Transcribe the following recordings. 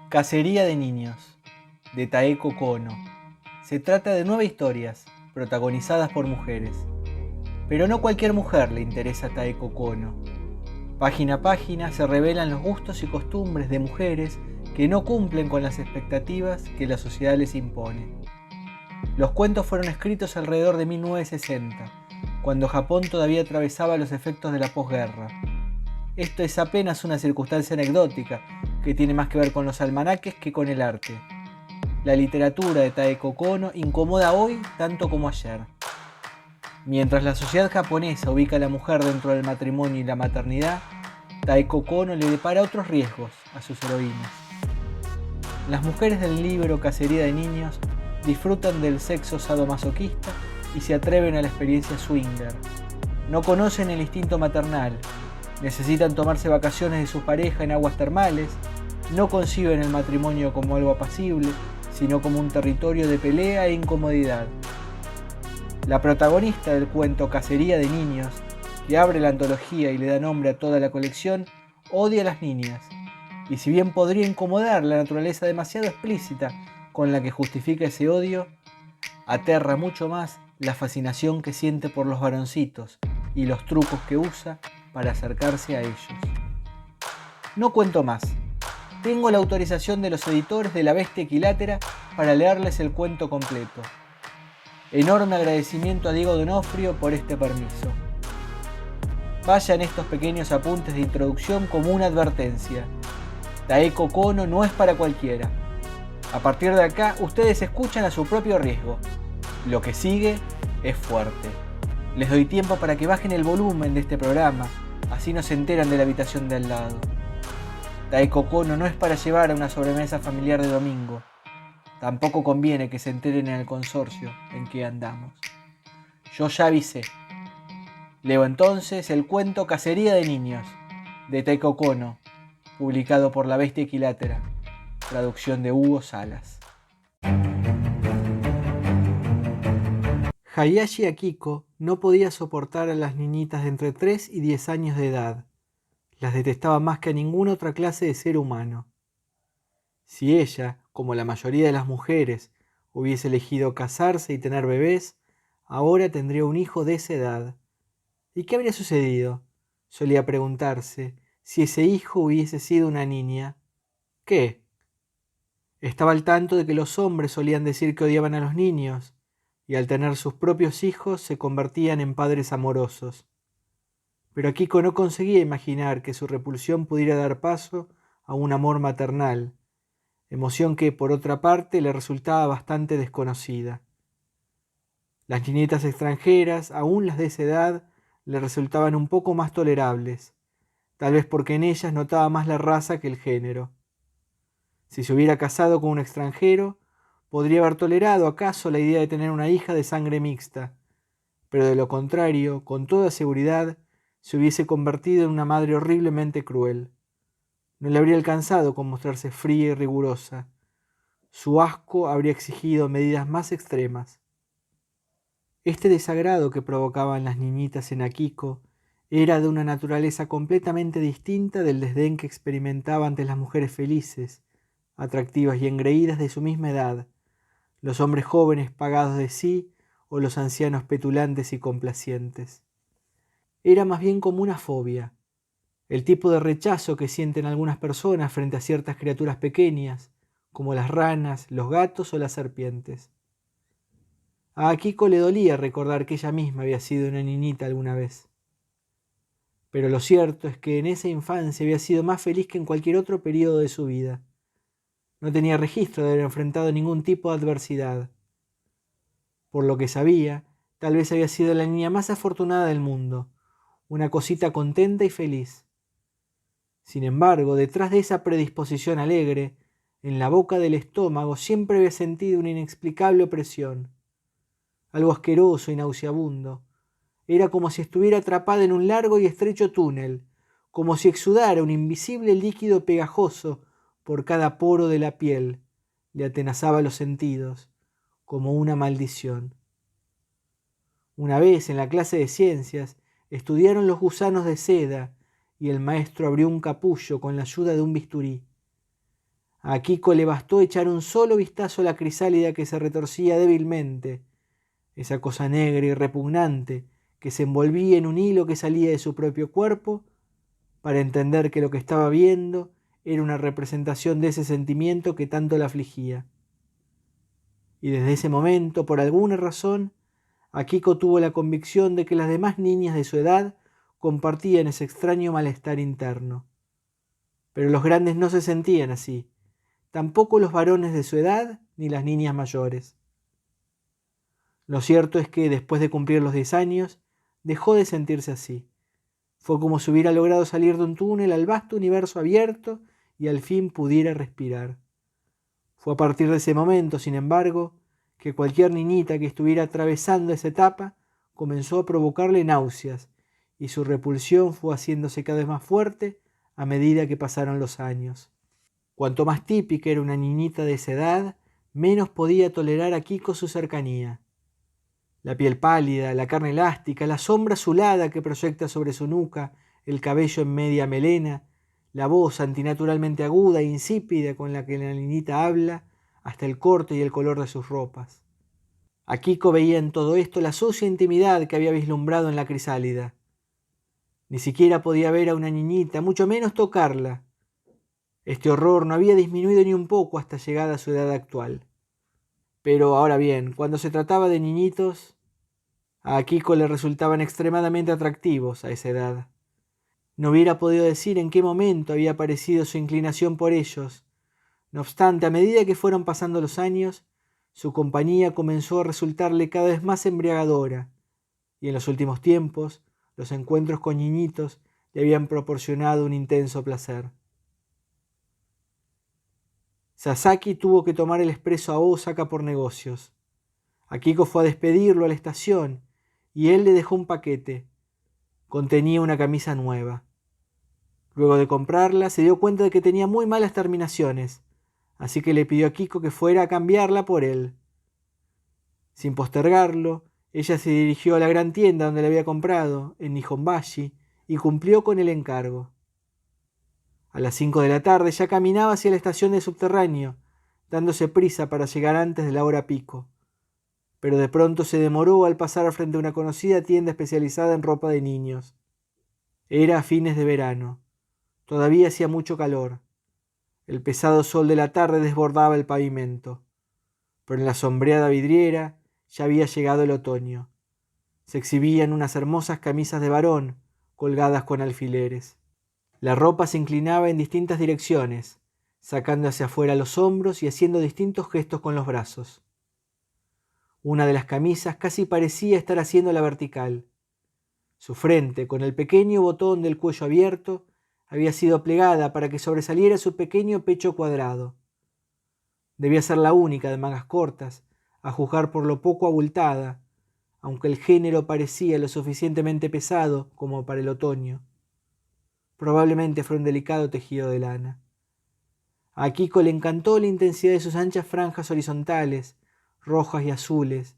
Cacería de niños, de Taeko Kono. Se trata de 9 historias, protagonizadas por mujeres. Pero no cualquier mujer le interesa a Taeko Kono. Página a página se revelan los gustos y costumbres de mujeres que no cumplen con las expectativas que la sociedad les impone. Los cuentos fueron escritos alrededor de 1960, cuando Japón todavía atravesaba los efectos de la posguerra. Esto es apenas una circunstancia anecdótica que tiene más que ver con los almanaques que con el arte. La literatura de Taeko Kono incomoda hoy tanto como ayer. Mientras la sociedad japonesa ubica a la mujer dentro del matrimonio y la maternidad, Taeko Kono le depara otros riesgos a sus heroínas. Las mujeres del libro Cacería de niños disfrutan del sexo sadomasoquista y se atreven a la experiencia swinger. No conocen el instinto maternal, necesitan tomarse vacaciones de su pareja en aguas termales, no conciben el matrimonio como algo apacible, sino como un territorio de pelea e incomodidad. La protagonista del cuento Cacería de niños, que abre la antología y le da nombre a toda la colección, odia a las niñas, y si bien podría incomodar la naturaleza demasiado explícita con la que justifica ese odio, aterra mucho más la fascinación que siente por los varoncitos y los trucos que usa para acercarse a ellos. No cuento más. Tengo la autorización de los editores de La Bestia Equilátera para leerles el cuento completo. Enorme agradecimiento a Diego Donofrio por este permiso. Vayan estos pequeños apuntes de introducción como una advertencia. Taeko Kono no es para cualquiera. A partir de acá, ustedes escuchan a su propio riesgo. Lo que sigue es fuerte. Les doy tiempo para que bajen el volumen de este programa, así no se enteran de la habitación de al lado. Taeko Kono no es para llevar a una sobremesa familiar de domingo. Tampoco conviene que se enteren en el consorcio en que andamos. Yo ya avisé. Leo entonces el cuento Cacería de niños, de Taeko Kono, publicado por La Bestia Equilátera, traducción de Hugo Salas. Hayashi Akiko no podía soportar a las niñitas de entre 3 y 10 años de edad. Las detestaba más que a ninguna otra clase de ser humano. Si ella, como la mayoría de las mujeres, hubiese elegido casarse y tener bebés, ahora tendría un hijo de esa edad. ¿Y qué habría sucedido? Solía preguntarse, si ese hijo hubiese sido una niña. ¿Qué? Estaba al tanto de que los hombres solían decir que odiaban a los niños, y al tener sus propios hijos se convertían en padres amorosos. Pero Akiko no conseguía imaginar que su repulsión pudiera dar paso a un amor maternal, emoción que, por otra parte, le resultaba bastante desconocida. Las niñetas extranjeras, aún las de esa edad, le resultaban un poco más tolerables, tal vez porque en ellas notaba más la raza que el género. Si se hubiera casado con un extranjero, podría haber tolerado acaso la idea de tener una hija de sangre mixta, pero de lo contrario, con toda seguridad, se hubiese convertido en una madre horriblemente cruel. No le habría alcanzado con mostrarse fría y rigurosa. Su asco habría exigido medidas más extremas. Este desagrado que provocaban las niñitas en Akiko era de una naturaleza completamente distinta del desdén que experimentaba ante las mujeres felices, atractivas y engreídas de su misma edad, los hombres jóvenes pagados de sí o los ancianos petulantes y complacientes. Era más bien como una fobia, el tipo de rechazo que sienten algunas personas frente a ciertas criaturas pequeñas, como las ranas, los gatos o las serpientes. A Akiko le dolía recordar que ella misma había sido una niñita alguna vez. Pero lo cierto es que en esa infancia había sido más feliz que en cualquier otro periodo de su vida. No tenía registro de haber enfrentado ningún tipo de adversidad. Por lo que sabía, tal vez había sido la niña más afortunada del mundo, una cosita contenta y feliz. Sin embargo, detrás de esa predisposición alegre, en la boca del estómago siempre había sentido una inexplicable opresión, algo asqueroso y nauseabundo. Era como si estuviera atrapada en un largo y estrecho túnel, como si exudara un invisible líquido pegajoso por cada poro de la piel. Le atenazaba los sentidos, como una maldición. Una vez en la clase de ciencias estudiaron los gusanos de seda y el maestro abrió un capullo con la ayuda de un bisturí. A Kiko le bastó echar un solo vistazo a la crisálida que se retorcía débilmente, esa cosa negra y repugnante que se envolvía en un hilo que salía de su propio cuerpo, para entender que lo que estaba viendo era una representación de ese sentimiento que tanto la afligía. Y desde ese momento, por alguna razón, Akiko tuvo la convicción de que las demás niñas de su edad compartían ese extraño malestar interno. Pero los grandes no se sentían así, tampoco los varones de su edad ni las niñas mayores. Lo cierto es que, después de cumplir los 10 años, dejó de sentirse así. Fue como si hubiera logrado salir de un túnel al vasto universo abierto y al fin pudiera respirar. Fue a partir de ese momento, sin embargo, que cualquier niñita que estuviera atravesando esa etapa comenzó a provocarle náuseas, y su repulsión fue haciéndose cada vez más fuerte a medida que pasaron los años. Cuanto más típica era una niñita de esa edad, menos podía tolerar a Kiko su cercanía. La piel pálida, la carne elástica, la sombra azulada que proyecta sobre su nuca, el cabello en media melena, la voz antinaturalmente aguda e insípida con la que la niñita habla, hasta el corte y el color de sus ropas. A Kiko veía en todo esto la sucia intimidad que había vislumbrado en la crisálida. Ni siquiera podía ver a una niñita, mucho menos tocarla. Este horror no había disminuido ni un poco hasta llegada a su edad actual. Pero ahora bien, cuando se trataba de niñitos, a Kiko le resultaban extremadamente atractivos a esa edad. No hubiera podido decir en qué momento había aparecido su inclinación por ellos. No obstante, a medida que fueron pasando los años, su compañía comenzó a resultarle cada vez más embriagadora, y en los últimos tiempos, los encuentros con niñitos le habían proporcionado un intenso placer. Sasaki tuvo que tomar el expreso a Osaka por negocios. Akiko fue a despedirlo a la estación, y él le dejó un paquete. Contenía una camisa nueva. Luego de comprarla, se dio cuenta de que tenía muy malas terminaciones, así que le pidió a Kiko que fuera a cambiarla por él. Sin postergarlo, ella se dirigió a la gran tienda donde la había comprado, en Nihonbashi, y cumplió con el encargo. A las 5 de la tarde ya caminaba hacia la estación de subterráneo, dándose prisa para llegar antes de la hora pico. Pero de pronto se demoró al pasar frente a una conocida tienda especializada en ropa de niños. Era a fines de verano. Todavía hacía mucho calor. El pesado sol de la tarde desbordaba el pavimento. Pero en la sombreada vidriera ya había llegado el otoño. Se exhibían unas hermosas camisas de varón, colgadas con alfileres. La ropa se inclinaba en distintas direcciones, sacando hacia afuera los hombros y haciendo distintos gestos con los brazos. Una de las camisas casi parecía estar haciendo la vertical. Su frente, con el pequeño botón del cuello abierto, había sido plegada para que sobresaliera su pequeño pecho cuadrado. Debía ser la única de mangas cortas, a juzgar por lo poco abultada, aunque el género parecía lo suficientemente pesado como para el otoño. Probablemente fue un delicado tejido de lana. A Kiko le encantó la intensidad de sus anchas franjas horizontales, rojas y azules,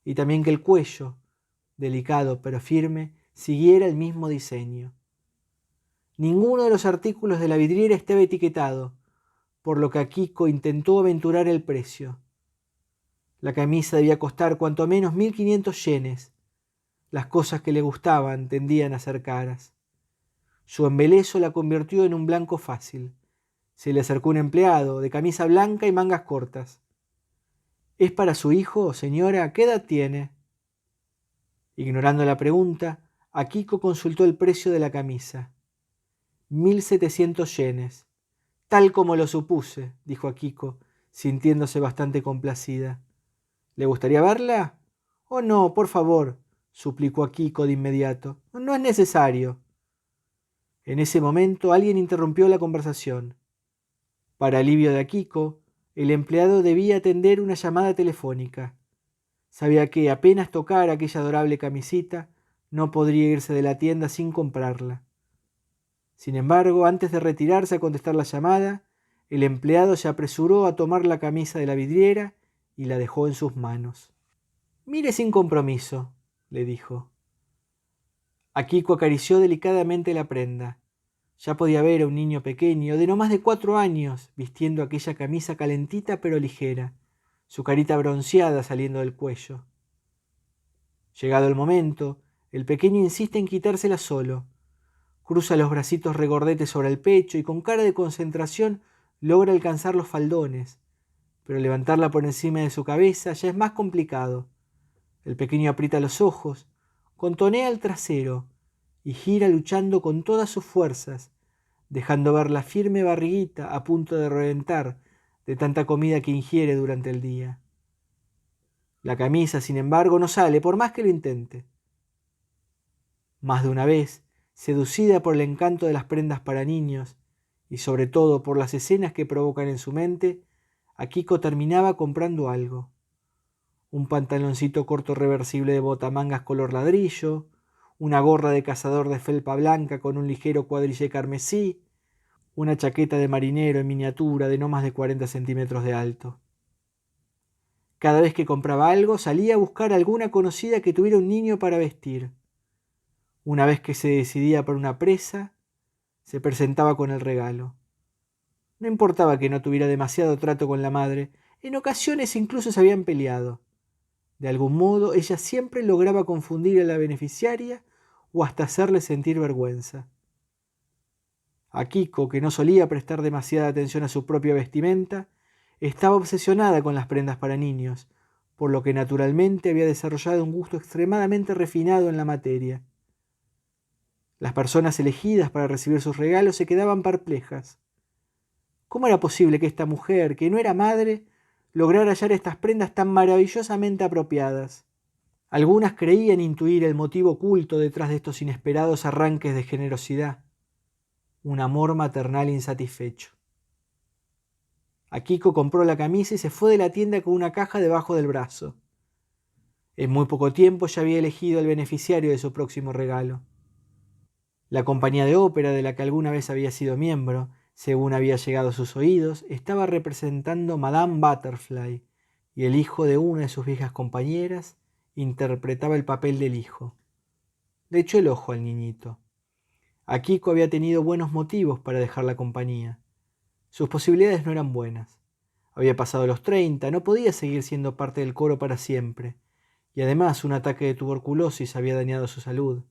y también que el cuello, delicado pero firme, siguiera el mismo diseño. Ninguno de los artículos de la vidriera estaba etiquetado, por lo que Akiko intentó aventurar el precio. La camisa debía costar cuanto menos 1500 yenes. Las cosas que le gustaban tendían a ser caras. Su embeleso la convirtió en un blanco fácil. Se le acercó un empleado, de camisa blanca y mangas cortas. ¿Es para su hijo, señora? ¿Qué edad tiene? Ignorando la pregunta, Akiko consultó el precio de la camisa. 1700 yenes. Tal como lo supuse, dijo Akiko, sintiéndose bastante complacida. ¿Le gustaría verla? Oh, no, por favor, suplicó Akiko de inmediato. No es necesario. En ese momento alguien interrumpió la conversación. Para alivio de Akiko, el empleado debía atender una llamada telefónica. Sabía que apenas tocara aquella adorable camisita, no podría irse de la tienda sin comprarla. Sin embargo, antes de retirarse a contestar la llamada, el empleado se apresuró a tomar la camisa de la vidriera y la dejó en sus manos. «Mire sin compromiso», le dijo. Akiko acarició delicadamente la prenda. Ya podía ver a un niño pequeño, de no más de 4 años, vistiendo aquella camisa calentita pero ligera, su carita bronceada saliendo del cuello. Llegado el momento, el pequeño insiste en quitársela solo. Cruza los bracitos regordetes sobre el pecho y con cara de concentración logra alcanzar los faldones, pero levantarla por encima de su cabeza ya es más complicado. El pequeño aprieta los ojos, contonea el trasero y gira luchando con todas sus fuerzas, dejando ver la firme barriguita a punto de reventar de tanta comida que ingiere durante el día. La camisa, sin embargo, no sale por más que lo intente. Más de una vez, seducida por el encanto de las prendas para niños y sobre todo por las escenas que provocan en su mente, Akiko terminaba comprando algo. Un pantaloncito corto reversible de botamangas color ladrillo, una gorra de cazador de felpa blanca con un ligero cuadrillé carmesí, una chaqueta de marinero en miniatura de no más de 40 centímetros de alto. Cada vez que compraba algo, salía a buscar alguna conocida que tuviera un niño para vestir. Una vez que se decidía por una presa, se presentaba con el regalo. No importaba que no tuviera demasiado trato con la madre, en ocasiones incluso se habían peleado. De algún modo, ella siempre lograba confundir a la beneficiaria o hasta hacerle sentir vergüenza. Akiko, que no solía prestar demasiada atención a su propia vestimenta, estaba obsesionada con las prendas para niños, por lo que naturalmente había desarrollado un gusto extremadamente refinado en la materia. Las personas elegidas para recibir sus regalos se quedaban perplejas. ¿Cómo era posible que esta mujer, que no era madre, lograra hallar estas prendas tan maravillosamente apropiadas? Algunas creían intuir el motivo oculto detrás de estos inesperados arranques de generosidad, un amor maternal insatisfecho. Akiko compró la camisa y se fue de la tienda con una caja debajo del brazo. En muy poco tiempo ya había elegido al beneficiario de su próximo regalo. La compañía de ópera de la que alguna vez había sido miembro, según había llegado a sus oídos, estaba representando Madame Butterfly, y el hijo de una de sus viejas compañeras interpretaba el papel del hijo. Le echó el ojo al niñito. Akiko había tenido buenos motivos para dejar la compañía. Sus posibilidades no eran buenas. Había pasado los 30, no podía seguir siendo parte del coro para siempre, y además un ataque de tuberculosis había dañado su salud.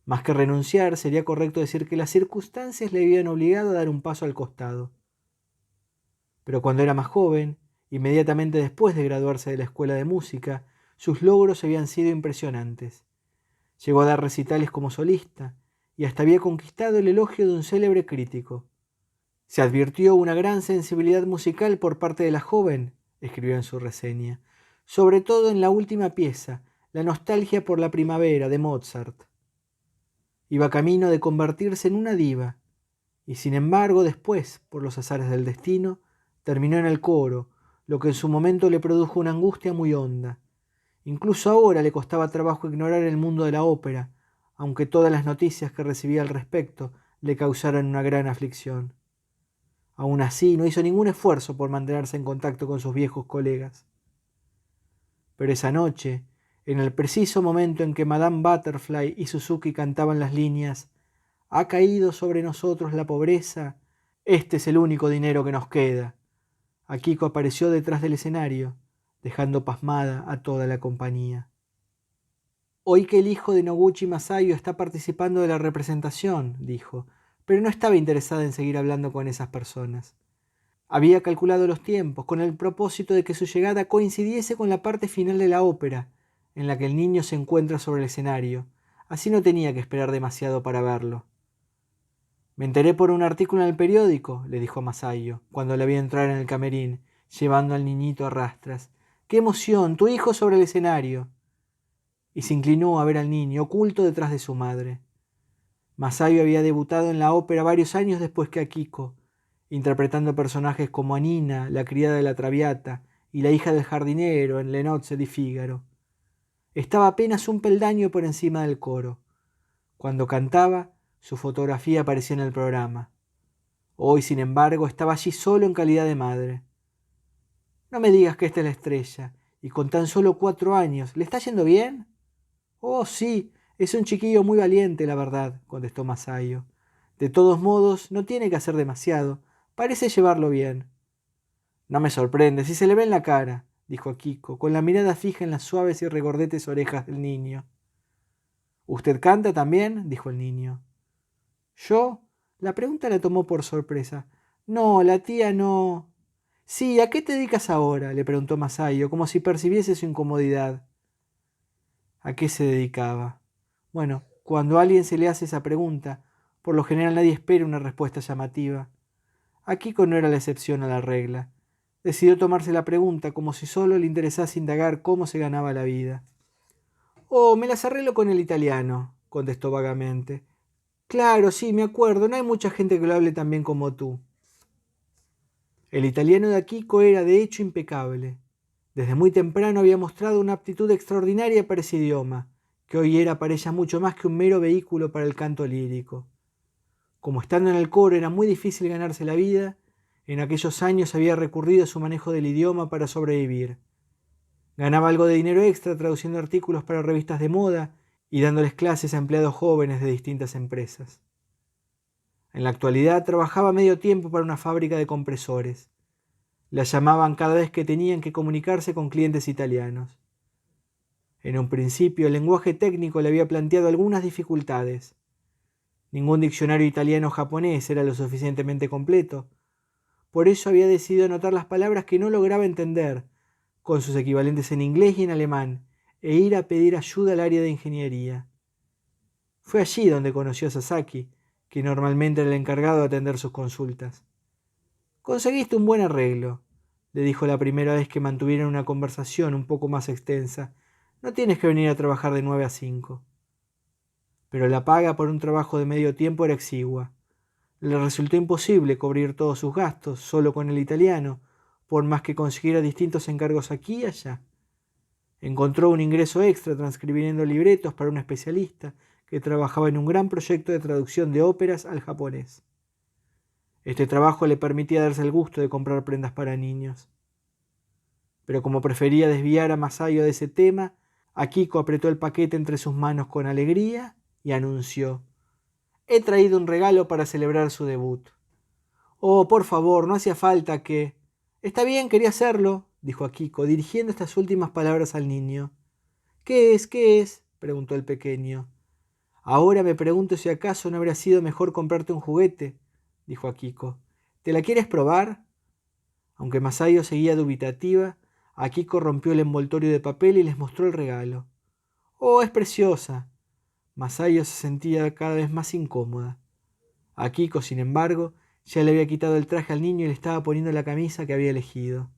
Más que renunciar, sería correcto decir que las circunstancias le habían obligado a dar un paso al costado. Pero cuando era más joven, inmediatamente después de graduarse de la escuela de música, sus logros habían sido impresionantes. Llegó a dar recitales como solista, y hasta había conquistado el elogio de un célebre crítico. Se advirtió una gran sensibilidad musical por parte de la joven, escribió en su reseña, sobre todo en la última pieza, La nostalgia por la primavera de Mozart. Iba camino de convertirse en una diva, y sin embargo después, por los azares del destino, terminó en el coro, lo que en su momento le produjo una angustia muy honda. Incluso ahora le costaba trabajo ignorar el mundo de la ópera, aunque todas las noticias que recibía al respecto le causaran una gran aflicción. Aún así, no hizo ningún esfuerzo por mantenerse en contacto con sus viejos colegas. Pero esa noche, en el preciso momento en que Madame Butterfly y Suzuki cantaban las líneas «Ha caído sobre nosotros la pobreza, este es el único dinero que nos queda», Akiko apareció detrás del escenario, dejando pasmada a toda la compañía. «Oí que el hijo de Noguchi Masayo está participando de la representación», dijo, pero no estaba interesada en seguir hablando con esas personas. Había calculado los tiempos con el propósito de que su llegada coincidiese con la parte final de la ópera, en la que el niño se encuentra sobre el escenario. Así no tenía que esperar demasiado para verlo. «Me enteré por un artículo en el periódico», le dijo a Masayo, cuando la vi entrar en el camerín, llevando al niñito a rastras. «¡Qué emoción! ¡Tu hijo sobre el escenario!» Y se inclinó a ver al niño, oculto detrás de su madre. Masayo había debutado en la ópera varios años después que Akiko, interpretando personajes como Anina, la criada de la Traviata, y la hija del jardinero en Le Nozze di Figaro. Estaba apenas un peldaño por encima del coro. Cuando cantaba, su fotografía aparecía en el programa. Hoy, sin embargo, estaba allí solo en calidad de madre. «No me digas que esta es la estrella, y con tan solo 4 años. ¿Le está yendo bien?» «Oh, sí, es un chiquillo muy valiente, la verdad», contestó Masayo. De todos modos, no tiene que hacer demasiado. Parece llevarlo bien. No me sorprende, si se le ve en la cara, dijo Akiko, con la mirada fija en las suaves y regordetes orejas del niño. ¿Usted canta también? Dijo el niño. ¿Yo? La pregunta la tomó por sorpresa. No, la tía no. Sí, ¿a qué te dedicas ahora? Le preguntó Masayo, como si percibiese su incomodidad. ¿A qué se dedicaba? Bueno, cuando a alguien se le hace esa pregunta, por lo general nadie espera una respuesta llamativa. Akiko no era la excepción a la regla. Decidió tomarse la pregunta como si solo le interesase indagar cómo se ganaba la vida. Oh, me las arreglo con el italiano, contestó vagamente. Claro, sí, me acuerdo, no hay mucha gente que lo hable tan bien como tú. El italiano de Akiko era de hecho impecable. Desde muy temprano había mostrado una aptitud extraordinaria para ese idioma, que hoy era para ella mucho más que un mero vehículo para el canto lírico. Como estando en el coro era muy difícil ganarse la vida, en aquellos años había recurrido a su manejo del idioma para sobrevivir. Ganaba algo de dinero extra traduciendo artículos para revistas de moda y dándoles clases a empleados jóvenes de distintas empresas. En la actualidad trabajaba medio tiempo para una fábrica de compresores. La llamaban cada vez que tenían que comunicarse con clientes italianos. En un principio el lenguaje técnico le había planteado algunas dificultades. Ningún diccionario italiano-japonés era lo suficientemente completo. Por eso había decidido anotar las palabras que no lograba entender, con sus equivalentes en inglés y en alemán, e ir a pedir ayuda al área de ingeniería. Fue allí donde conoció a Sasaki, que normalmente era el encargado de atender sus consultas. «Conseguiste un buen arreglo», le dijo la primera vez que mantuvieron una conversación un poco más extensa. «No tienes que venir a trabajar de 9 a 5». Pero la paga por un trabajo de medio tiempo era exigua. Le resultó imposible cubrir todos sus gastos solo con el italiano, por más que consiguiera distintos encargos aquí y allá. Encontró un ingreso extra transcribiendo libretos para un especialista que trabajaba en un gran proyecto de traducción de óperas al japonés. Este trabajo le permitía darse el gusto de comprar prendas para niños. Pero como prefería desviar a Masayo de ese tema, Akiko apretó el paquete entre sus manos con alegría y anunció: «He traído un regalo para celebrar su debut». «Oh, por favor, no hacía falta que...» «Está bien, quería hacerlo», dijo Akiko, dirigiendo estas últimas palabras al niño. «¿Qué es? ¿Qué es?», preguntó el pequeño. «Ahora me pregunto si acaso no habría sido mejor comprarte un juguete», dijo Akiko. «¿Te la quieres probar?». Aunque Masayo seguía dubitativa, Akiko rompió el envoltorio de papel y les mostró el regalo. «Oh, es preciosa». Masayo se sentía cada vez más incómoda. Akiko, sin embargo, ya le había quitado el traje al niño y le estaba poniendo la camisa que había elegido.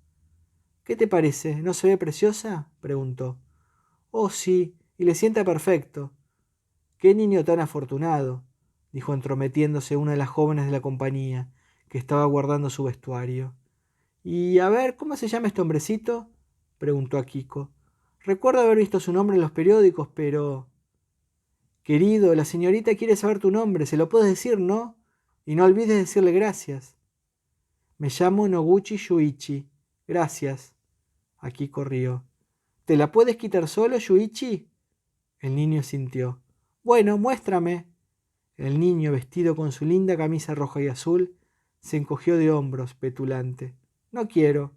«¿Qué te parece? ¿No se ve preciosa?», preguntó. «Oh, sí, y le sienta perfecto». «Qué niño tan afortunado», dijo entrometiéndose una de las jóvenes de la compañía, que estaba guardando su vestuario. «Y a ver, ¿cómo se llama este hombrecito?», preguntó Akiko. «Recuerdo haber visto su nombre en los periódicos, pero...». «Querido, la señorita quiere saber tu nombre, se lo puedes decir, ¿no? Y no olvides decirle gracias». «Me llamo Noguchi Yuichi. Gracias». Akiko rió. «¿Te la puedes quitar solo, Yuichi?». El niño asintió. «Bueno, muéstrame». El niño, vestido con su linda camisa roja y azul, se encogió de hombros, petulante. «No quiero».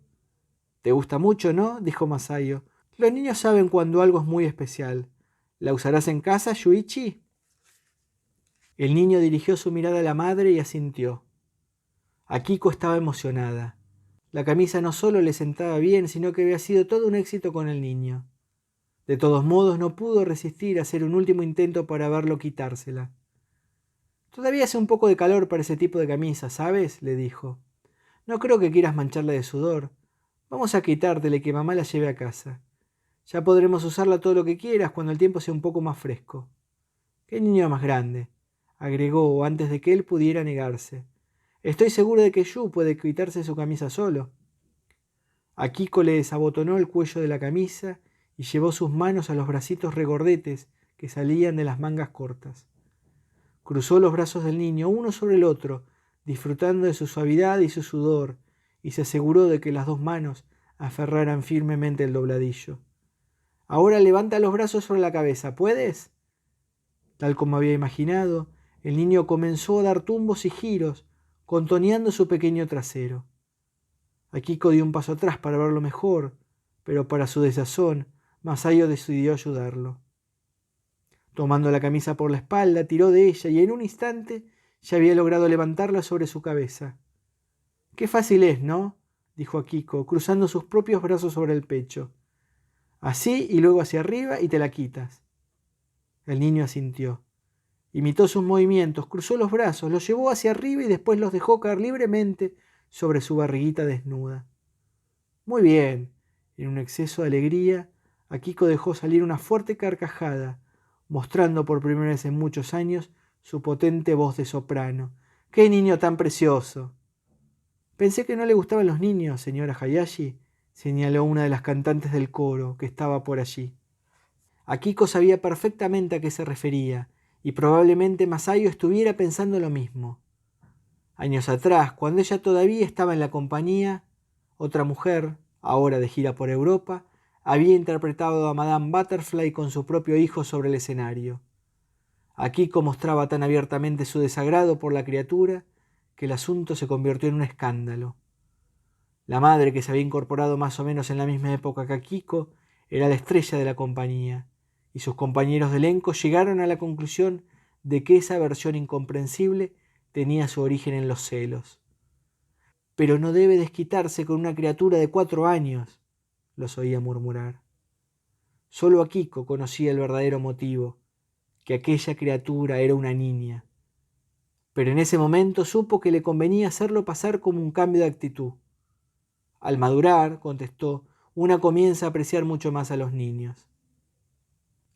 «Te gusta mucho, ¿no?», dijo Masayo. «Los niños saben cuando algo es muy especial. ¿La usarás en casa, Yuichi?». El niño dirigió su mirada a la madre y asintió. Akiko estaba emocionada. La camisa no solo le sentaba bien, sino que había sido todo un éxito con el niño. De todos modos, no pudo resistir a hacer un último intento para verlo quitársela. «Todavía hace un poco de calor para ese tipo de camisa, ¿sabes?», le dijo. «No creo que quieras mancharla de sudor. Vamos a quitártela y que mamá la lleve a casa. Ya podremos usarla todo lo que quieras cuando el tiempo sea un poco más fresco». «Qué niño más grande», agregó antes de que él pudiera negarse. «Estoy seguro de que Yu puede quitarse su camisa solo». Akiko le desabotonó el cuello de la camisa y llevó sus manos a los bracitos regordetes que salían de las mangas cortas. Cruzó los brazos del niño uno sobre el otro, disfrutando de su suavidad y su sudor, y se aseguró de que las dos manos aferraran firmemente el dobladillo. «Ahora levanta los brazos sobre la cabeza, ¿puedes?». Tal como había imaginado, El niño comenzó a dar tumbos y giros, contoneando su pequeño trasero. Akiko dio un paso atrás para verlo mejor, pero para su desazón, Masayo decidió ayudarlo. Tomando la camisa por la espalda, tiró de ella y en un instante ya había logrado levantarla sobre su cabeza. «Qué fácil es, ¿no?», dijo Akiko, cruzando sus propios brazos sobre el pecho. «Así y luego hacia arriba y te la quitas». El niño asintió. Imitó sus movimientos, cruzó los brazos, los llevó hacia arriba y después los dejó caer libremente sobre su barriguita desnuda. «Muy bien». En un exceso de alegría, Akiko dejó salir una fuerte carcajada, mostrando por primera vez en muchos años su potente voz de soprano. «¡Qué niño tan precioso!». «Pensé que no le gustaban los niños, señora Hayashi», señaló una de las cantantes del coro que estaba por allí. Akiko sabía perfectamente a qué se refería, y probablemente Masayo estuviera pensando lo mismo. Años atrás, cuando ella todavía estaba en la compañía, otra mujer, ahora de gira por Europa, había interpretado a Madame Butterfly con su propio hijo sobre el escenario. Akiko mostraba tan abiertamente su desagrado por la criatura que el asunto se convirtió en un escándalo. La madre, que se había incorporado más o menos en la misma época que Akiko, era la estrella de la compañía, y sus compañeros de elenco llegaron a la conclusión de que esa versión incomprensible tenía su origen en los celos. «Pero no debe desquitarse con una criatura de 4 años», los oía murmurar. Solo Akiko conocía el verdadero motivo, que aquella criatura era una niña. Pero en ese momento supo que le convenía hacerlo pasar como un cambio de actitud. «Al madurar», contestó, «una comienza a apreciar mucho más a los niños».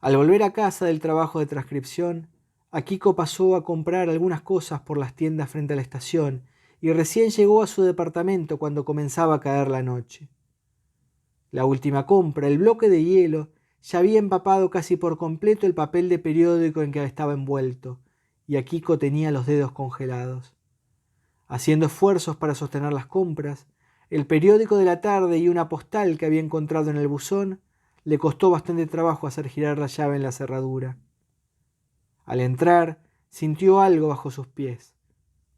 Al volver a casa del trabajo de transcripción, Akiko pasó a comprar algunas cosas por las tiendas frente a la estación y recién llegó a su departamento cuando comenzaba a caer la noche. La última compra, el bloque de hielo, ya había empapado casi por completo el papel de periódico en que estaba envuelto, y Akiko tenía los dedos congelados. Haciendo esfuerzos para sostener las compras, el periódico de la tarde y una postal que había encontrado en el buzón le costó bastante trabajo hacer girar la llave en la cerradura. Al entrar, sintió algo bajo sus pies.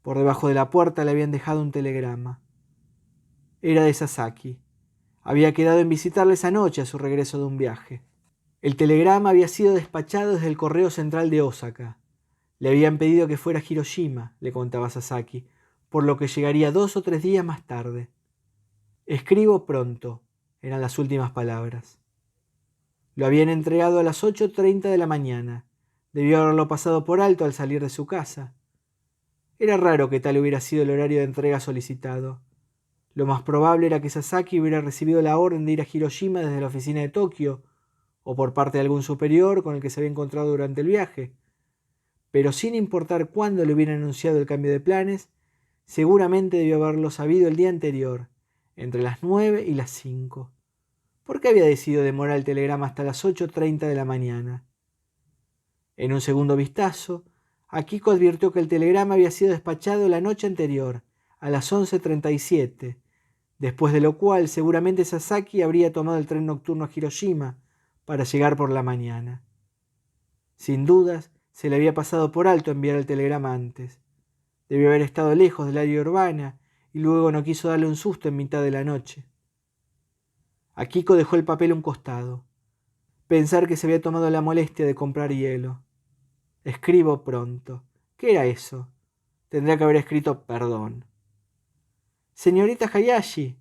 Por debajo de la puerta le habían dejado un telegrama. Era de Sasaki. Había quedado en visitarle esa noche a su regreso de un viaje. El telegrama había sido despachado desde el correo central de Osaka. Le habían pedido que fuera a Hiroshima, le contaba Sasaki, por lo que llegaría 2 o 3 días más tarde. «Escribo pronto», eran las últimas palabras. Lo habían entregado a las 8:30 de la mañana. Debió haberlo pasado por alto al salir de su casa. Era raro que tal hubiera sido el horario de entrega solicitado. Lo más probable era que Sasaki hubiera recibido la orden de ir a Hiroshima desde la oficina de Tokio, o por parte de algún superior con el que se había encontrado durante el viaje. Pero sin importar cuándo le hubieran anunciado el cambio de planes, seguramente debió haberlo sabido el día anterior, entre las 9 y las 5. ¿Por qué había decidido demorar el telegrama hasta las 8:30 de la mañana? En un segundo vistazo, Akiko advirtió que el telegrama había sido despachado la noche anterior, a las 11:37, después de lo cual seguramente Sasaki habría tomado el tren nocturno a Hiroshima para llegar por la mañana. Sin dudas, se le había pasado por alto enviar el telegrama antes. Debió haber estado lejos del área urbana y luego no quiso darle un susto en mitad de la noche. Akiko dejó el papel a un costado. Pensar que se había tomado la molestia de comprar hielo. «Escribo pronto». ¿Qué era eso? Tendría que haber escrito «perdón». «Señorita Hayashi»,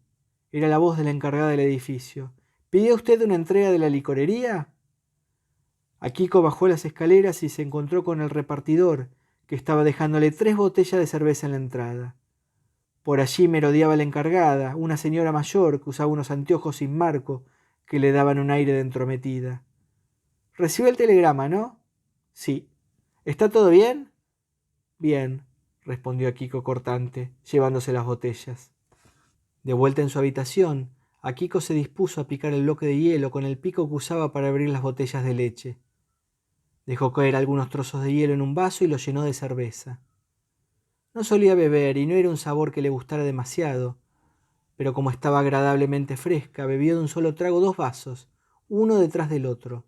era la voz de la encargada del edificio. «¿Pidió usted una entrega de la licorería?». Akiko bajó las escaleras y se encontró con el repartidor, que estaba dejándole 3 botellas de cerveza en la entrada. Por allí merodeaba la encargada, una señora mayor que usaba unos anteojos sin marco que le daban un aire de entrometida. «¿Recibió el telegrama, no?». «Sí». «¿Está todo bien?». «Bien», respondió Akiko cortante, llevándose las botellas. De vuelta en su habitación, Akiko se dispuso a picar el bloque de hielo con el pico que usaba para abrir las botellas de leche. Dejó caer algunos trozos de hielo en un vaso y lo llenó de cerveza. No solía beber y no era un sabor que le gustara demasiado, pero como estaba agradablemente fresca, bebió de un solo trago 2 vasos, uno detrás del otro.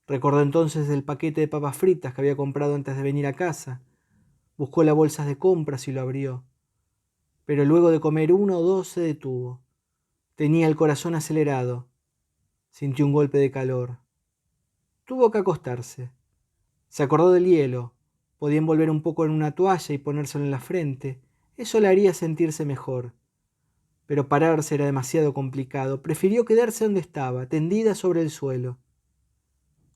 Recordó entonces el paquete de papas fritas que había comprado antes de venir a casa. Buscó las bolsas de compras y lo abrió. Pero luego de comer uno o dos se detuvo. Tenía el corazón acelerado. Sintió un golpe de calor. Tuvo que acostarse. Se acordó del hielo. Podía envolver un poco en una toalla y ponérselo en la frente. Eso le haría sentirse mejor. Pero pararse era demasiado complicado. Prefirió quedarse donde estaba, tendida sobre el suelo.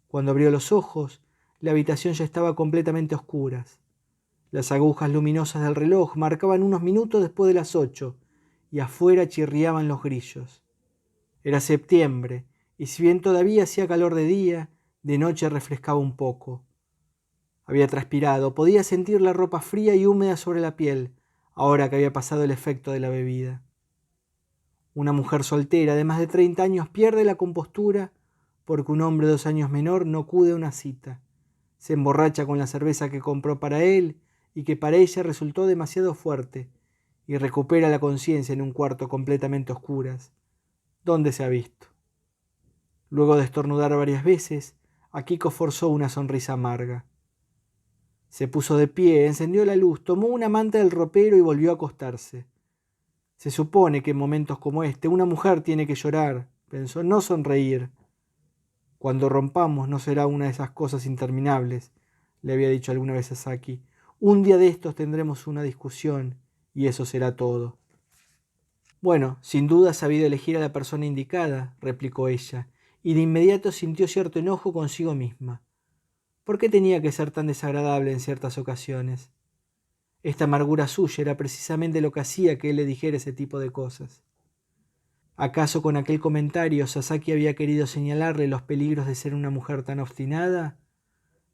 Cuando abrió los ojos, la habitación ya estaba completamente a oscuras. Las agujas luminosas del reloj marcaban unos minutos después de las 8 y afuera chirriaban los grillos. Era septiembre, y si bien todavía hacía calor de día, de noche refrescaba un poco. Había transpirado, podía sentir la ropa fría y húmeda sobre la piel, ahora que había pasado el efecto de la bebida. Una mujer soltera de más de 30 años pierde la compostura porque un hombre 2 años menor no acude a una cita. Se emborracha con la cerveza que compró para él y que para ella resultó demasiado fuerte, y recupera la conciencia en un cuarto completamente a oscuras. ¿Dónde se ha visto? Luego de estornudar varias veces, Akiko forzó una sonrisa amarga. Se puso de pie, encendió la luz, tomó una manta del ropero y volvió a acostarse. Se supone que en momentos como este una mujer tiene que llorar, pensó, no sonreír. Cuando rompamos no será una de esas cosas interminables, le había dicho alguna vez a Saki. Un día de estos tendremos una discusión y eso será todo. Bueno, sin duda has sabido elegir a la persona indicada, replicó ella, y de inmediato sintió cierto enojo consigo misma. ¿Por qué tenía que ser tan desagradable en ciertas ocasiones? Esta amargura suya era precisamente lo que hacía que él le dijera ese tipo de cosas. ¿Acaso con aquel comentario Sasaki había querido señalarle los peligros de ser una mujer tan obstinada?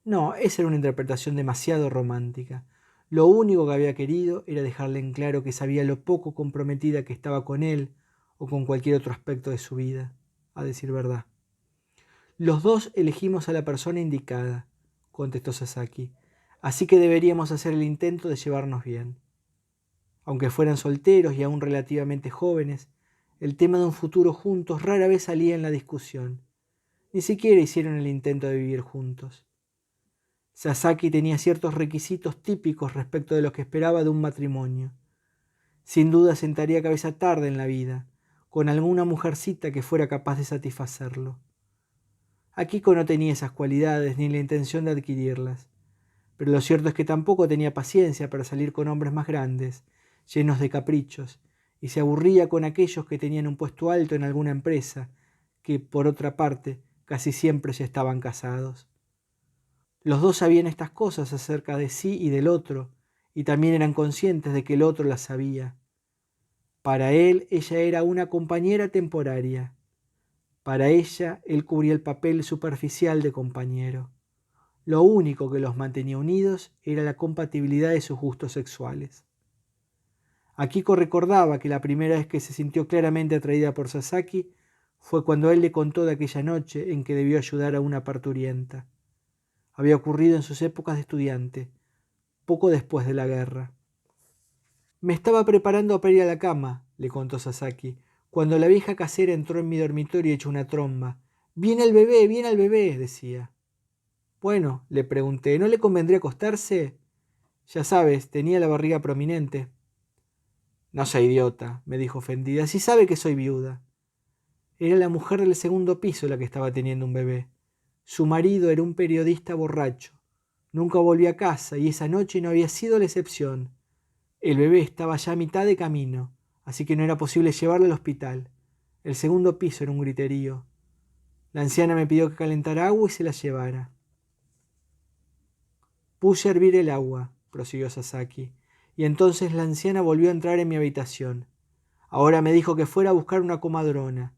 No, esa era una interpretación demasiado romántica. Lo único que había querido era dejarle en claro que sabía lo poco comprometida que estaba con él o con cualquier otro aspecto de su vida, a decir verdad. Los dos elegimos a la persona indicada, contestó Sasaki, así que deberíamos hacer el intento de llevarnos bien. Aunque fueran solteros y aún relativamente jóvenes, el tema de un futuro juntos rara vez salía en la discusión. Ni siquiera hicieron el intento de vivir juntos. Sasaki tenía ciertos requisitos típicos respecto de lo que esperaba de un matrimonio. Sin duda sentaría cabeza tarde en la vida, con alguna mujercita que fuera capaz de satisfacerlo. Akiko no tenía esas cualidades ni la intención de adquirirlas, pero lo cierto es que tampoco tenía paciencia para salir con hombres más grandes, llenos de caprichos, y se aburría con aquellos que tenían un puesto alto en alguna empresa, que, por otra parte, casi siempre ya estaban casados. Los dos sabían estas cosas acerca de sí y del otro, y también eran conscientes de que el otro las sabía. Para él, ella era una compañera temporaria. Para ella, él cubría el papel superficial de compañero. Lo único que los mantenía unidos era la compatibilidad de sus gustos sexuales. Akiko recordaba que la primera vez que se sintió claramente atraída por Sasaki fue cuando él le contó de aquella noche en que debió ayudar a una parturienta. Había ocurrido en sus épocas de estudiante, poco después de la guerra. Me estaba preparando para ir a la cama, le contó Sasaki, cuando la vieja casera entró en mi dormitorio hecha una tromba. Viene el bebé, decía. Bueno, le pregunté, ¿no le convendría acostarse? Ya sabes, tenía la barriga prominente. No sea idiota, me dijo ofendida, si sabe que soy viuda. Era la mujer del segundo piso la que estaba teniendo un bebé. Su marido era un periodista borracho. Nunca volvió a casa y esa noche no había sido la excepción. El bebé estaba ya a mitad de camino, así que no era posible llevarlo al hospital. El segundo piso era un griterío. La anciana me pidió que calentara agua y se la llevara. Puse a hervir el agua, prosiguió Sasaki, y entonces la anciana volvió a entrar en mi habitación. Ahora me dijo que fuera a buscar una comadrona.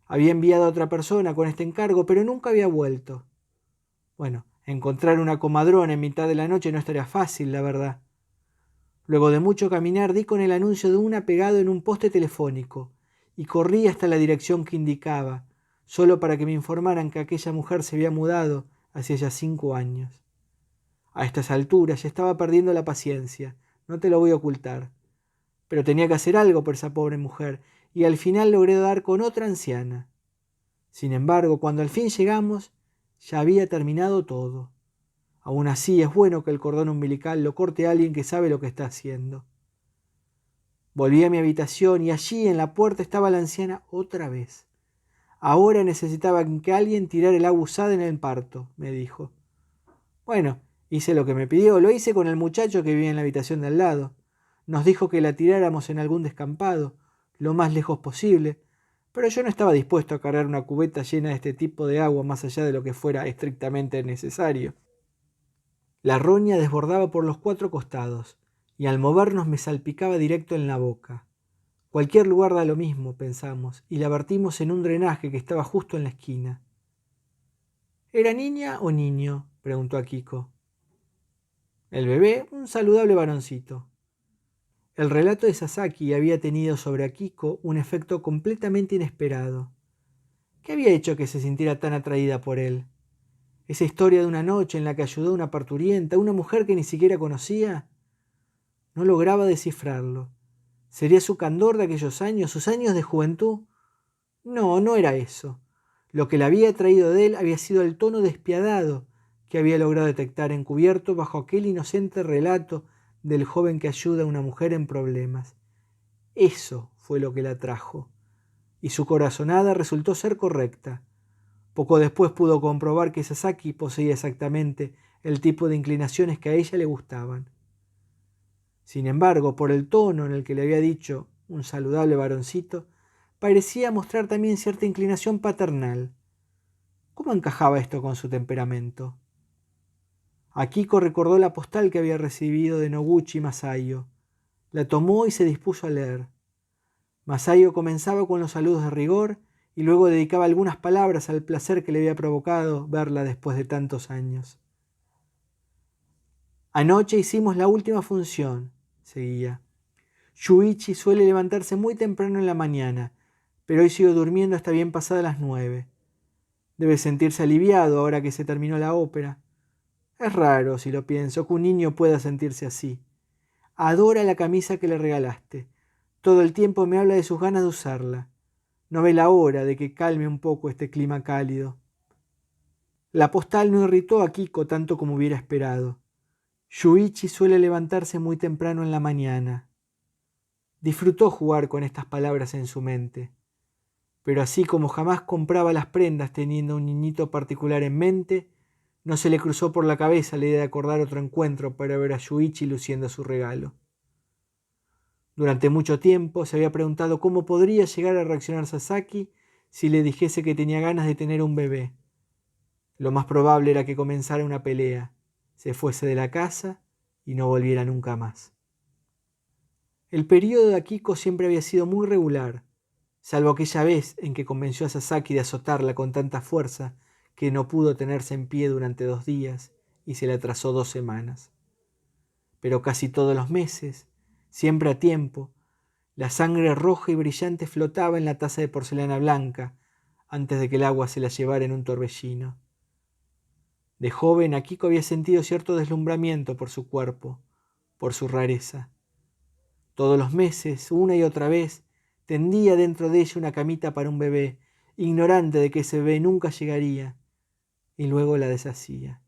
Había enviado a otra persona con este encargo, pero nunca había vuelto. Bueno, encontrar una comadrona en mitad de la noche no estaría fácil, la verdad. Luego de mucho caminar di con el anuncio de una pegado en un poste telefónico y corrí hasta la dirección que indicaba, solo para que me informaran que aquella mujer se había mudado hacía ya 5 años. A estas alturas ya estaba perdiendo la paciencia, no te lo voy a ocultar. Pero tenía que hacer algo por esa pobre mujer, y al final logré dar con otra anciana. Sin embargo, cuando al fin llegamos, Ya había terminado todo. Aún así es bueno que el cordón umbilical lo corte alguien que sabe lo que está haciendo. Volví a mi habitación y allí en la puerta estaba la anciana otra vez. Ahora necesitaba que alguien tirara el agua usada en el parto, me dijo. Bueno, hice lo que me pidió, lo hice con el muchacho que vivía en la habitación de al lado. Nos dijo que la tiráramos en algún descampado, lo más lejos posible, pero yo no estaba dispuesto a cargar una cubeta llena de este tipo de agua más allá de lo que fuera estrictamente necesario. La roña desbordaba por los 4 costados, y al movernos me salpicaba directo en la boca. Cualquier lugar da lo mismo, pensamos, y la vertimos en un drenaje que estaba justo en la esquina. ¿Era niña o niño?, preguntó Akiko. El bebé, un saludable varoncito. El relato de Sasaki había tenido sobre Akiko un efecto completamente inesperado. ¿Qué había hecho que se sintiera tan atraída por él? ¿Esa historia de una noche en la que ayudó a una parturienta, una mujer que ni siquiera conocía? No lograba descifrarlo. ¿Sería su candor de aquellos años, sus años de juventud? No, no era eso. Lo que le había atraído de él había sido el tono despiadado que había logrado detectar encubierto bajo aquel inocente relato del joven que ayuda a una mujer en problemas. Eso fue lo que la atrajo, y su corazonada resultó ser correcta. Poco después pudo comprobar que Sasaki poseía exactamente el tipo de inclinaciones que a ella le gustaban. Sin embargo, por el tono en el que le había dicho un saludable varoncito, parecía mostrar también cierta inclinación paternal. ¿Cómo encajaba esto con su temperamento? Akiko recordó la postal que había recibido de Noguchi Masayo. La tomó y se dispuso a leer. Masayo comenzaba con los saludos de rigor y luego dedicaba algunas palabras al placer que le había provocado verla después de tantos años. Anoche hicimos la última función, seguía. Yuichi suele levantarse muy temprano en la mañana, pero hoy sigo durmiendo hasta bien pasadas las 9. Debe sentirse aliviado ahora que se terminó la ópera. Es raro, si lo pienso, que un niño pueda sentirse así. Adora la camisa que le regalaste. Todo el tiempo me habla de sus ganas de usarla. No ve la hora de que calme un poco este clima cálido. La postal no irritó a Kiko tanto como hubiera esperado. Yuichi suele levantarse muy temprano en la mañana. Disfrutó jugar con estas palabras en su mente. Pero así como jamás compraba las prendas teniendo un niñito particular en mente, no se le cruzó por la cabeza la idea de acordar otro encuentro para ver a Yuichi luciendo su regalo. Durante mucho tiempo se había preguntado cómo podría llegar a reaccionar Sasaki si le dijese que tenía ganas de tener un bebé. Lo más probable era que comenzara una pelea, se fuese de la casa y no volviera nunca más. El periodo de Akiko siempre había sido muy regular, salvo aquella vez en que convenció a Sasaki de azotarla con tanta fuerza que no pudo tenerse en pie durante 2 días y se le atrasó 2 semanas. Pero casi todos los meses, siempre a tiempo, la sangre roja y brillante flotaba en la taza de porcelana blanca antes de que el agua se la llevara en un torbellino. De joven, Akiko había sentido cierto deslumbramiento por su cuerpo, por su rareza. Todos los meses, una y otra vez, tendía dentro de ella una camita para un bebé, ignorante de que ese bebé nunca llegaría, y luego la deshacía.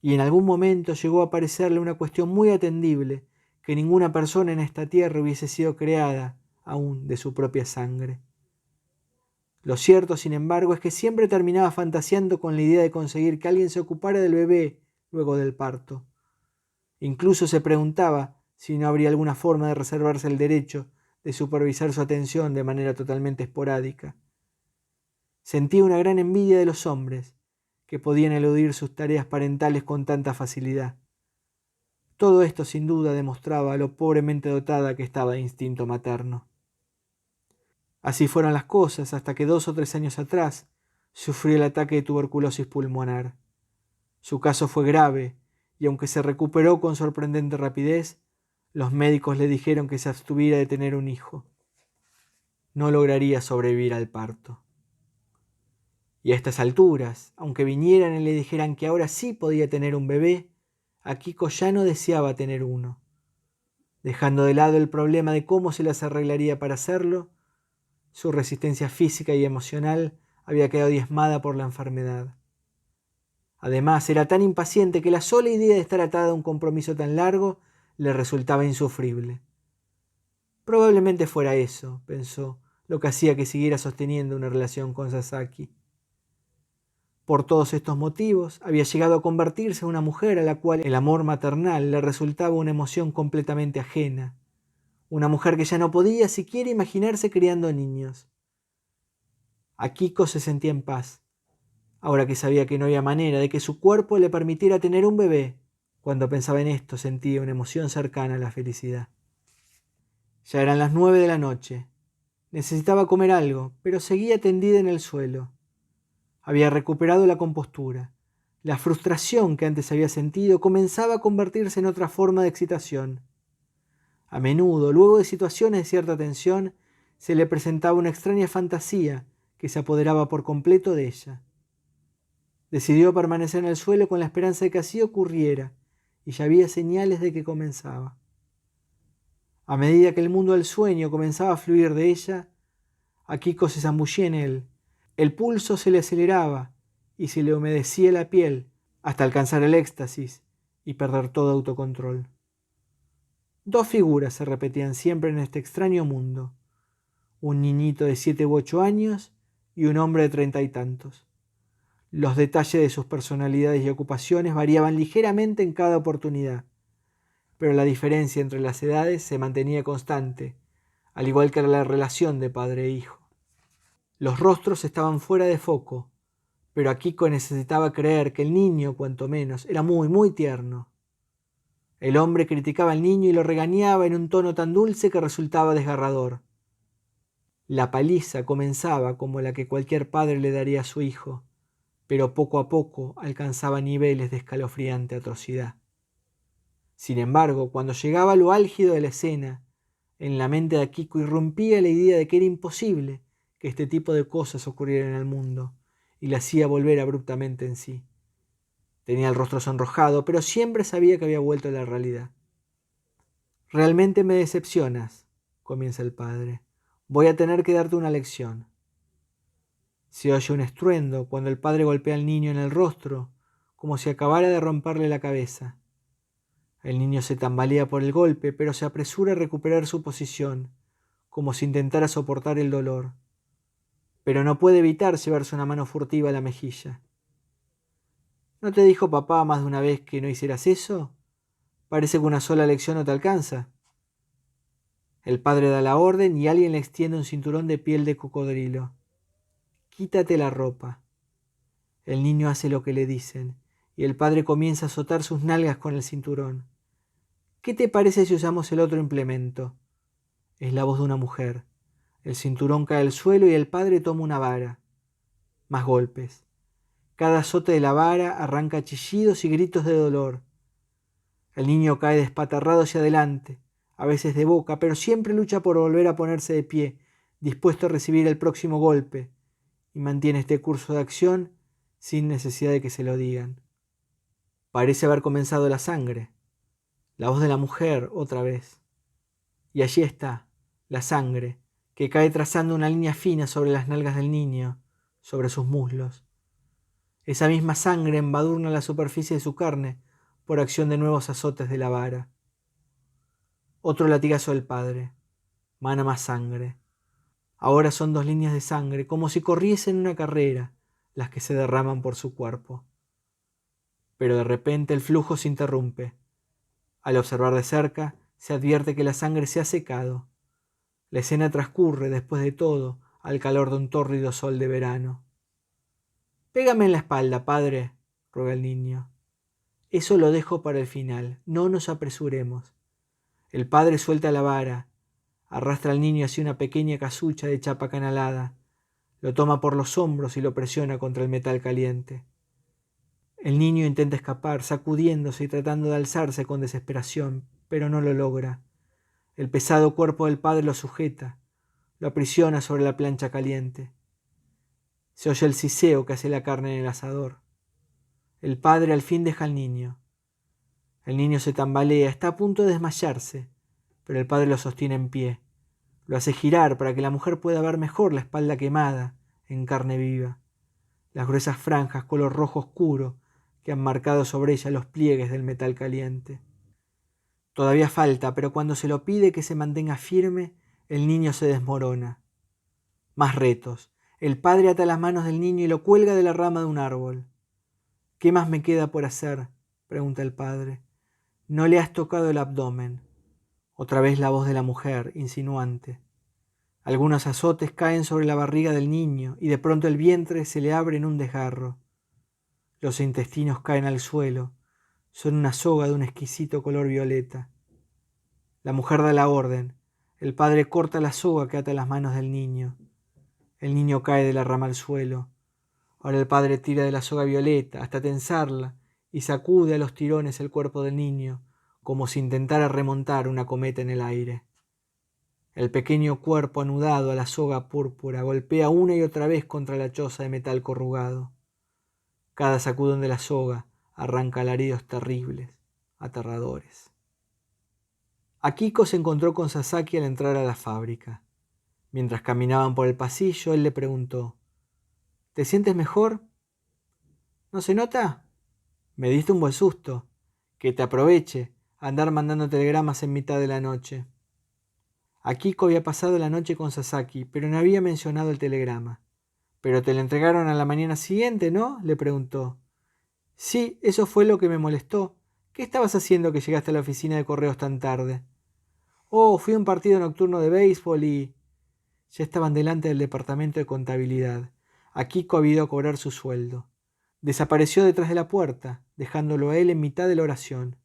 Y en algún momento llegó a parecerle una cuestión muy atendible que ninguna persona en esta tierra hubiese sido creada aún de su propia sangre. Lo cierto, sin embargo, es que siempre terminaba fantaseando con la idea de conseguir que alguien se ocupara del bebé luego del parto. Incluso se preguntaba si no habría alguna forma de reservarse el derecho de supervisar su atención de manera totalmente esporádica. Sentía una gran envidia de los hombres, que podían eludir sus tareas parentales con tanta facilidad. Todo esto sin duda demostraba lo pobremente dotada que estaba de instinto materno. Así fueron las cosas hasta que 2 o 3 años atrás sufrió el ataque de tuberculosis pulmonar. Su caso fue grave y aunque se recuperó con sorprendente rapidez, los médicos le dijeron que se abstuviera de tener un hijo. No lograría sobrevivir al parto. Y a estas alturas, aunque vinieran y le dijeran que ahora sí podía tener un bebé, Akiko ya no deseaba tener uno. Dejando de lado el problema de cómo se las arreglaría para hacerlo, su resistencia física y emocional había quedado diezmada por la enfermedad. Además, era tan impaciente que la sola idea de estar atada a un compromiso tan largo le resultaba insufrible. Probablemente fuera eso, pensó, lo que hacía que siguiera sosteniendo una relación con Sasaki. Por todos estos motivos, había llegado a convertirse en una mujer a la cual el amor maternal le resultaba una emoción completamente ajena. Una mujer que ya no podía siquiera imaginarse criando niños. Akiko se sentía en paz, ahora que sabía que no había manera de que su cuerpo le permitiera tener un bebé. Cuando pensaba en esto, sentía una emoción cercana a la felicidad. Ya eran las 9 de la noche. Necesitaba comer algo, pero seguía tendida en el suelo. Había recuperado la compostura. La frustración que antes había sentido comenzaba a convertirse en otra forma de excitación. A menudo, luego de situaciones de cierta tensión, se le presentaba una extraña fantasía que se apoderaba por completo de ella. Decidió permanecer en el suelo con la esperanza de que así ocurriera, y ya había señales de que comenzaba. A medida que el mundo del sueño comenzaba a fluir de ella, Akiko se zambullía en él. El pulso se le aceleraba y se le humedecía la piel hasta alcanzar el éxtasis y perder todo autocontrol. Dos figuras se repetían siempre en este extraño mundo: un niñito de 7 u 8 años y un hombre de 30 y tantos. Los detalles de sus personalidades y ocupaciones variaban ligeramente en cada oportunidad, pero la diferencia entre las edades se mantenía constante, al igual que la relación de padre e hijo. Los rostros estaban fuera de foco, pero Akiko necesitaba creer que el niño, cuanto menos, era muy, muy tierno. El hombre criticaba al niño y lo regañaba en un tono tan dulce que resultaba desgarrador. La paliza comenzaba como la que cualquier padre le daría a su hijo, pero poco a poco alcanzaba niveles de escalofriante atrocidad. Sin embargo, cuando llegaba a lo álgido de la escena, en la mente de Akiko irrumpía la idea de que era imposible que este tipo de cosas ocurrieran en el mundo, y la hacía volver abruptamente en sí. Tenía el rostro sonrojado, pero siempre sabía que había vuelto a la realidad. «Realmente me decepcionas», comienza el padre. «Voy a tener que darte una lección». Se oye un estruendo cuando el padre golpea al niño en el rostro, como si acabara de romperle la cabeza. El niño se tambalea por el golpe, pero se apresura a recuperar su posición, como si intentara soportar el dolor. Pero no puede evitar llevarse una mano furtiva a la mejilla. ¿No te dijo papá más de una vez que no hicieras eso? Parece que una sola lección no te alcanza. El padre da la orden y alguien le extiende un cinturón de piel de cocodrilo. «Quítate la ropa». El niño hace lo que le dicen, y el padre comienza a azotar sus nalgas con el cinturón. «¿Qué te parece si usamos el otro implemento?» Es la voz de una mujer. El cinturón cae al suelo y el padre toma una vara. Más golpes. Cada azote de la vara arranca chillidos y gritos de dolor. El niño cae despatarrado hacia adelante, a veces de boca, pero siempre lucha por volver a ponerse de pie, dispuesto a recibir el próximo golpe, y mantiene este curso de acción sin necesidad de que se lo digan. Parece haber comenzado la sangre. La voz de la mujer otra vez. Y allí está, la sangre, que cae trazando una línea fina sobre las nalgas del niño, sobre sus muslos. Esa misma sangre embadurna la superficie de su carne por acción de nuevos azotes de la vara. Otro latigazo del padre. Mana más sangre. Ahora son 2 líneas de sangre, como si corriesen una carrera, las que se derraman por su cuerpo. Pero de repente el flujo se interrumpe. Al observar de cerca, se advierte que la sangre se ha secado. La escena transcurre, después de todo, al calor de un tórrido sol de verano. «Pégame en la espalda, padre», ruega el niño. «Eso lo dejo para el final, no nos apresuremos». El padre suelta la vara, arrastra al niño hacia una pequeña casucha de chapa canalada, lo toma por los hombros y lo presiona contra el metal caliente. El niño intenta escapar, sacudiéndose y tratando de alzarse con desesperación, pero no lo logra. El pesado cuerpo del padre lo sujeta, lo aprisiona sobre la plancha caliente. Se oye el siseo que hace la carne en el asador. El padre al fin deja al niño. El niño se tambalea, está a punto de desmayarse, pero el padre lo sostiene en pie. Lo hace girar para que la mujer pueda ver mejor la espalda quemada, en carne viva. Las gruesas franjas color rojo oscuro que han marcado sobre ella los pliegues del metal caliente. Todavía falta, pero cuando se lo pide que se mantenga firme, el niño se desmorona. Más retos. El padre ata las manos del niño y lo cuelga de la rama de un árbol. ¿Qué más me queda por hacer?, pregunta el padre. No le has tocado el abdomen. Otra vez la voz de la mujer, insinuante. Algunos azotes caen sobre la barriga del niño y de pronto el vientre se le abre en un desgarro. Los intestinos caen al suelo. Son una soga de un exquisito color violeta. La mujer da la orden. El padre corta la soga que ata las manos del niño. El niño cae de la rama al suelo. Ahora el padre tira de la soga violeta hasta tensarla y sacude a los tirones el cuerpo del niño, como si intentara remontar una cometa en el aire. El pequeño cuerpo anudado a la soga púrpura golpea una y otra vez contra la choza de metal corrugado. Cada sacudón de la soga arranca alaridos terribles, aterradores. Akiko se encontró con Sasaki al entrar a la fábrica. Mientras caminaban por el pasillo, él le preguntó: ¿Te sientes mejor? ¿No se nota? Me diste un buen susto. Que te aproveche, andar mandando telegramas en mitad de la noche. Akiko había pasado la noche con Sasaki, pero no había mencionado el telegrama. ¿Pero te lo entregaron a la mañana siguiente, no?, le preguntó. Sí, eso fue lo que me molestó. ¿Qué estabas haciendo que llegaste a la oficina de correos tan tarde? Oh, fui a un partido nocturno de béisbol y... Ya estaban delante del departamento de contabilidad. Akiko había ido a cobrar su sueldo. Desapareció detrás de la puerta, dejándolo a él en mitad de la oración.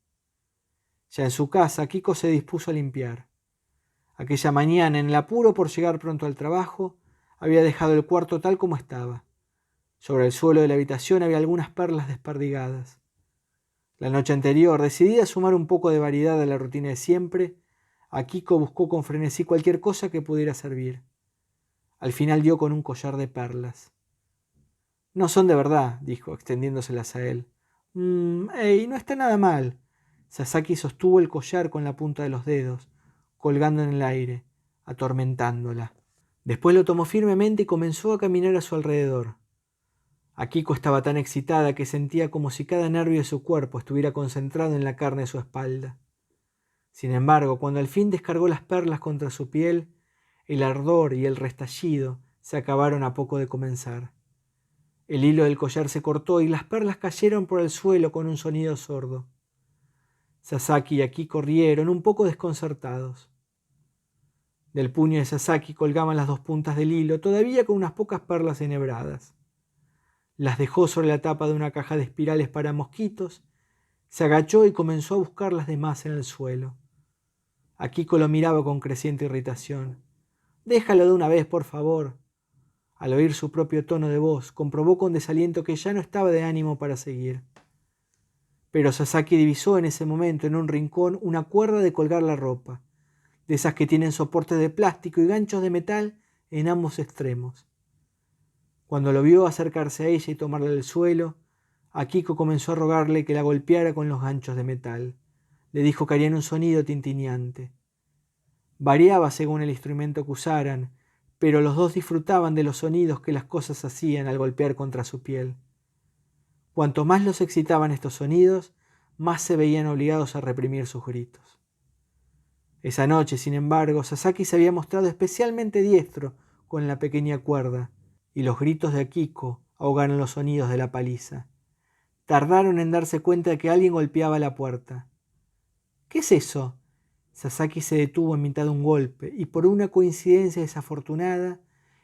Ya en su casa, Akiko se dispuso a limpiar. Aquella mañana, en el apuro por llegar pronto al trabajo, había dejado el cuarto tal como estaba. Sobre el suelo de la habitación había algunas perlas desperdigadas. La noche anterior, decidida a sumar un poco de variedad a la rutina de siempre, Akiko buscó con frenesí cualquier cosa que pudiera servir. Al final dio con un collar de perlas. No son de verdad, dijo, extendiéndoselas a él. No está nada mal. Sasaki sostuvo el collar con la punta de los dedos, colgando en el aire, atormentándola. Después lo tomó firmemente y comenzó a caminar a su alrededor. Akiko estaba tan excitada que sentía como si cada nervio de su cuerpo estuviera concentrado en la carne de su espalda. Sin embargo, cuando al fin descargó las perlas contra su piel, el ardor y el restallido se acabaron a poco de comenzar. El hilo del collar se cortó y las perlas cayeron por el suelo con un sonido sordo. Sasaki y Akiko rieron, un poco desconcertados. Del puño de Sasaki colgaban las dos puntas del hilo, todavía con unas pocas perlas enhebradas. Las dejó sobre la tapa de una caja de espirales para mosquitos, se agachó y comenzó a buscar las demás en el suelo. Akiko lo miraba con creciente irritación. «Déjalo de una vez, por favor». Al oír su propio tono de voz, comprobó con desaliento que ya no estaba de ánimo para seguir. Pero Sasaki divisó en ese momento en un rincón una cuerda de colgar la ropa, de esas que tienen soportes de plástico y ganchos de metal en ambos extremos. Cuando lo vio acercarse a ella y tomarla del suelo, Akiko comenzó a rogarle que la golpeara con los ganchos de metal. Le dijo que harían un sonido tintineante. Variaba según el instrumento que usaran, pero los dos disfrutaban de los sonidos que las cosas hacían al golpear contra su piel. Cuanto más los excitaban estos sonidos, más se veían obligados a reprimir sus gritos. Esa noche, sin embargo, Sasaki se había mostrado especialmente diestro con la pequeña cuerda, y los gritos de Akiko ahogaron los sonidos de la paliza. Tardaron en darse cuenta de que alguien golpeaba la puerta. «¿Qué es eso?». Sasaki se detuvo en mitad de un golpe, y por una coincidencia desafortunada,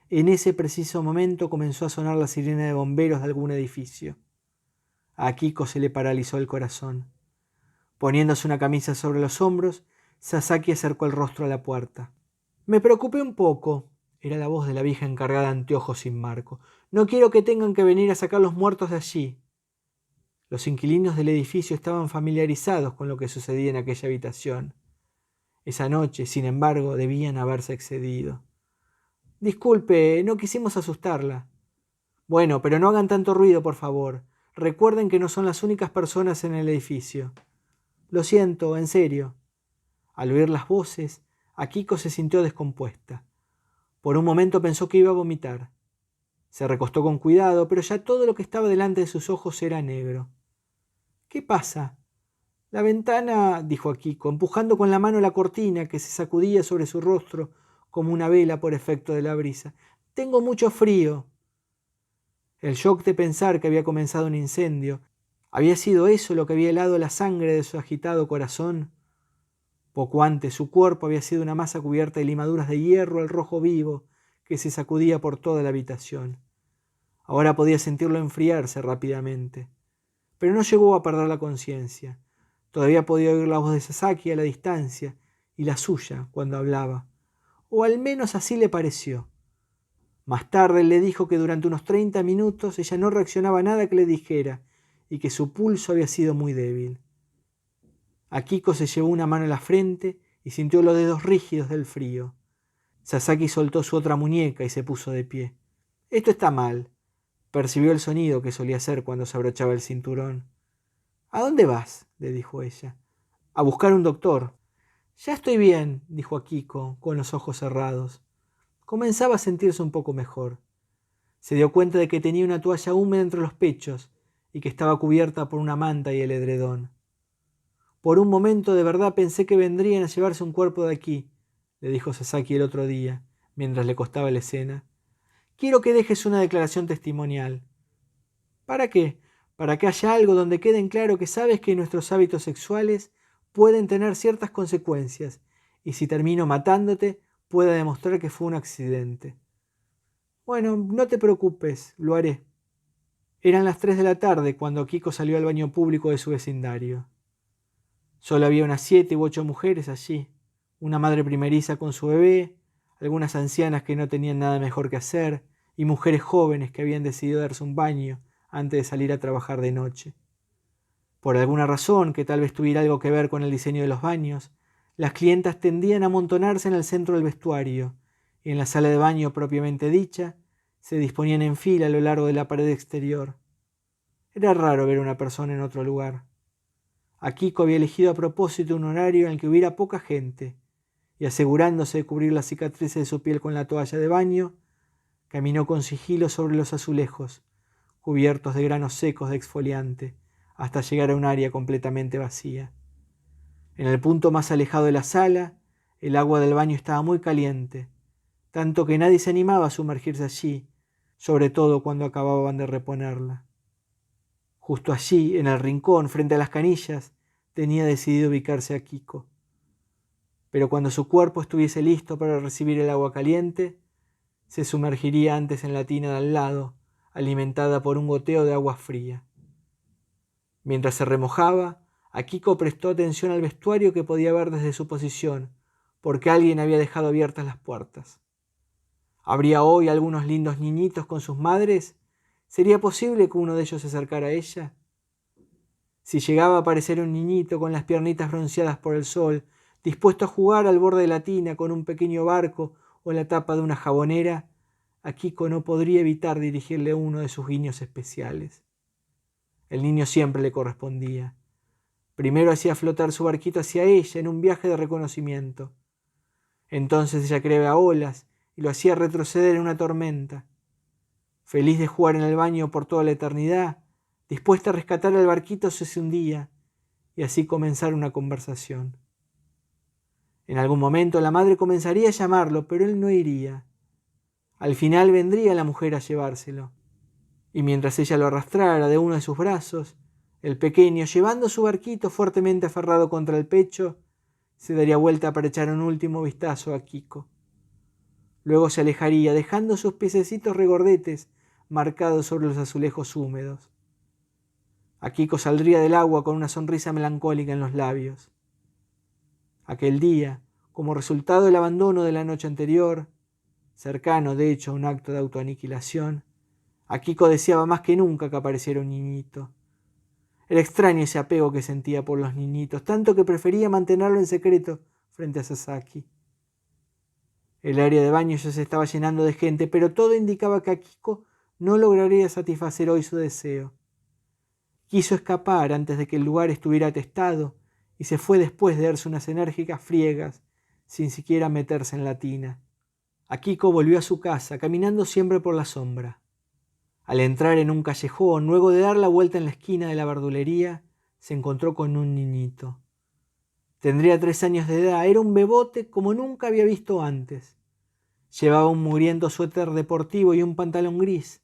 en ese preciso momento comenzó a sonar la sirena de bomberos de algún edificio. A Akiko se le paralizó el corazón. Poniéndose una camisa sobre los hombros, Sasaki acercó el rostro a la puerta. «Me preocupé un poco», era la voz de la vieja encargada de anteojos sin marco. «No quiero que tengan que venir a sacar los muertos de allí». Los inquilinos del edificio estaban familiarizados con lo que sucedía en aquella habitación. Esa noche, sin embargo, debían haberse excedido. «Disculpe, no quisimos asustarla». «Bueno, pero no hagan tanto ruido, por favor. Recuerden que no son las únicas personas en el edificio». «Lo siento, en serio». Al oír las voces, Akiko se sintió descompuesta. Por un momento pensó que iba a vomitar. Se recostó con cuidado, pero ya todo lo que estaba delante de sus ojos era negro. «¿Qué pasa?» «La ventana», dijo Akiko, empujando con la mano la cortina que se sacudía sobre su rostro como una vela por efecto de la brisa. «Tengo mucho frío». El shock de pensar que había comenzado un incendio, ¿había sido eso lo que había helado la sangre de su agitado corazón? Poco antes su cuerpo había sido una masa cubierta de limaduras de hierro al rojo vivo que se sacudía por toda la habitación. Ahora podía sentirlo enfriarse rápidamente. Pero no llegó a perder la conciencia. Todavía podía oír la voz de Sasaki a la distancia y la suya cuando hablaba. O al menos así le pareció. Más tarde le dijo que durante unos 30 minutos ella no reaccionaba a nada que le dijera y que su pulso había sido muy débil. Akiko se llevó una mano a la frente y sintió los dedos rígidos del frío. Sasaki soltó su otra muñeca y se puso de pie. «Esto está mal». Percibió el sonido que solía hacer cuando se abrochaba el cinturón. «¿A dónde vas?», le dijo ella. «A buscar un doctor». «Ya estoy bien», dijo Akiko, con los ojos cerrados. Comenzaba a sentirse un poco mejor. Se dio cuenta de que tenía una toalla húmeda entre los pechos y que estaba cubierta por una manta y el edredón. «Por un momento de verdad pensé que vendrían a llevarse un cuerpo de aquí», le dijo Sasaki el otro día, mientras le costaba la escena. «Quiero que dejes una declaración testimonial». «¿Para qué?» «Para que haya algo donde quede en claro que sabes que nuestros hábitos sexuales pueden tener ciertas consecuencias, y si termino matándote, pueda demostrar que fue un accidente». «Bueno, no te preocupes, lo haré». Eran las 3 de la tarde cuando Akiko salió al baño público de su vecindario. Solo había unas 7 u 8 mujeres allí, una madre primeriza con su bebé, algunas ancianas que no tenían nada mejor que hacer, y mujeres jóvenes que habían decidido darse un baño antes de salir a trabajar de noche. Por alguna razón, que tal vez tuviera algo que ver con el diseño de los baños, las clientas tendían a amontonarse en el centro del vestuario, y en la sala de baño propiamente dicha, se disponían en fila a lo largo de la pared exterior. Era raro ver a una persona en otro lugar. Akiko había elegido a propósito un horario en el que hubiera poca gente, y asegurándose de cubrir las cicatrices de su piel con la toalla de baño, caminó con sigilo sobre los azulejos, cubiertos de granos secos de exfoliante, hasta llegar a un área completamente vacía. En el punto más alejado de la sala, el agua del baño estaba muy caliente, tanto que nadie se animaba a sumergirse allí, sobre todo cuando acababan de reponerla. Justo allí, en el rincón, frente a las canillas, tenía decidido ubicarse Akiko. Pero cuando su cuerpo estuviese listo para recibir el agua caliente, se sumergiría antes en la tina de al lado, alimentada por un goteo de agua fría. Mientras se remojaba, Akiko prestó atención al vestuario que podía ver desde su posición, porque alguien había dejado abiertas las puertas. ¿Habría hoy algunos lindos niñitos con sus madres? ¿Sería posible que uno de ellos se acercara a ella? Si llegaba a aparecer un niñito con las piernitas bronceadas por el sol, dispuesto a jugar al borde de la tina con un pequeño barco o la tapa de una jabonera, Akiko no podría evitar dirigirle uno de sus guiños especiales. El niño siempre le correspondía. Primero hacía flotar su barquito hacia ella en un viaje de reconocimiento. Entonces ella creaba olas y lo hacía retroceder en una tormenta. Feliz de jugar en el baño por toda la eternidad, dispuesta a rescatar al barquito si se hundía, y así comenzar una conversación. En algún momento la madre comenzaría a llamarlo, pero él no iría. Al final vendría la mujer a llevárselo, y mientras ella lo arrastrara de uno de sus brazos, el pequeño, llevando su barquito fuertemente aferrado contra el pecho, se daría vuelta para echar un último vistazo a Akiko. Luego se alejaría, dejando sus piececitos regordetes marcados sobre los azulejos húmedos. Akiko saldría del agua con una sonrisa melancólica en los labios. Aquel día, como resultado del abandono de la noche anterior, cercano de hecho a un acto de autoaniquilación, Akiko deseaba más que nunca que apareciera un niñito. Era extraño ese apego que sentía por los niñitos, tanto que prefería mantenerlo en secreto frente a Sasaki. El área de baño ya se estaba llenando de gente, pero todo indicaba que Akiko no lograría satisfacer hoy su deseo. Quiso escapar antes de que el lugar estuviera atestado y se fue después de darse unas enérgicas friegas, sin siquiera meterse en la tina. Akiko volvió a su casa, caminando siempre por la sombra. Al entrar en un callejón, luego de dar la vuelta en la esquina de la verdulería, se encontró con un niñito. Tendría 3 años de edad, era un bebote como nunca había visto antes. Llevaba un mugriento suéter deportivo y un pantalón gris.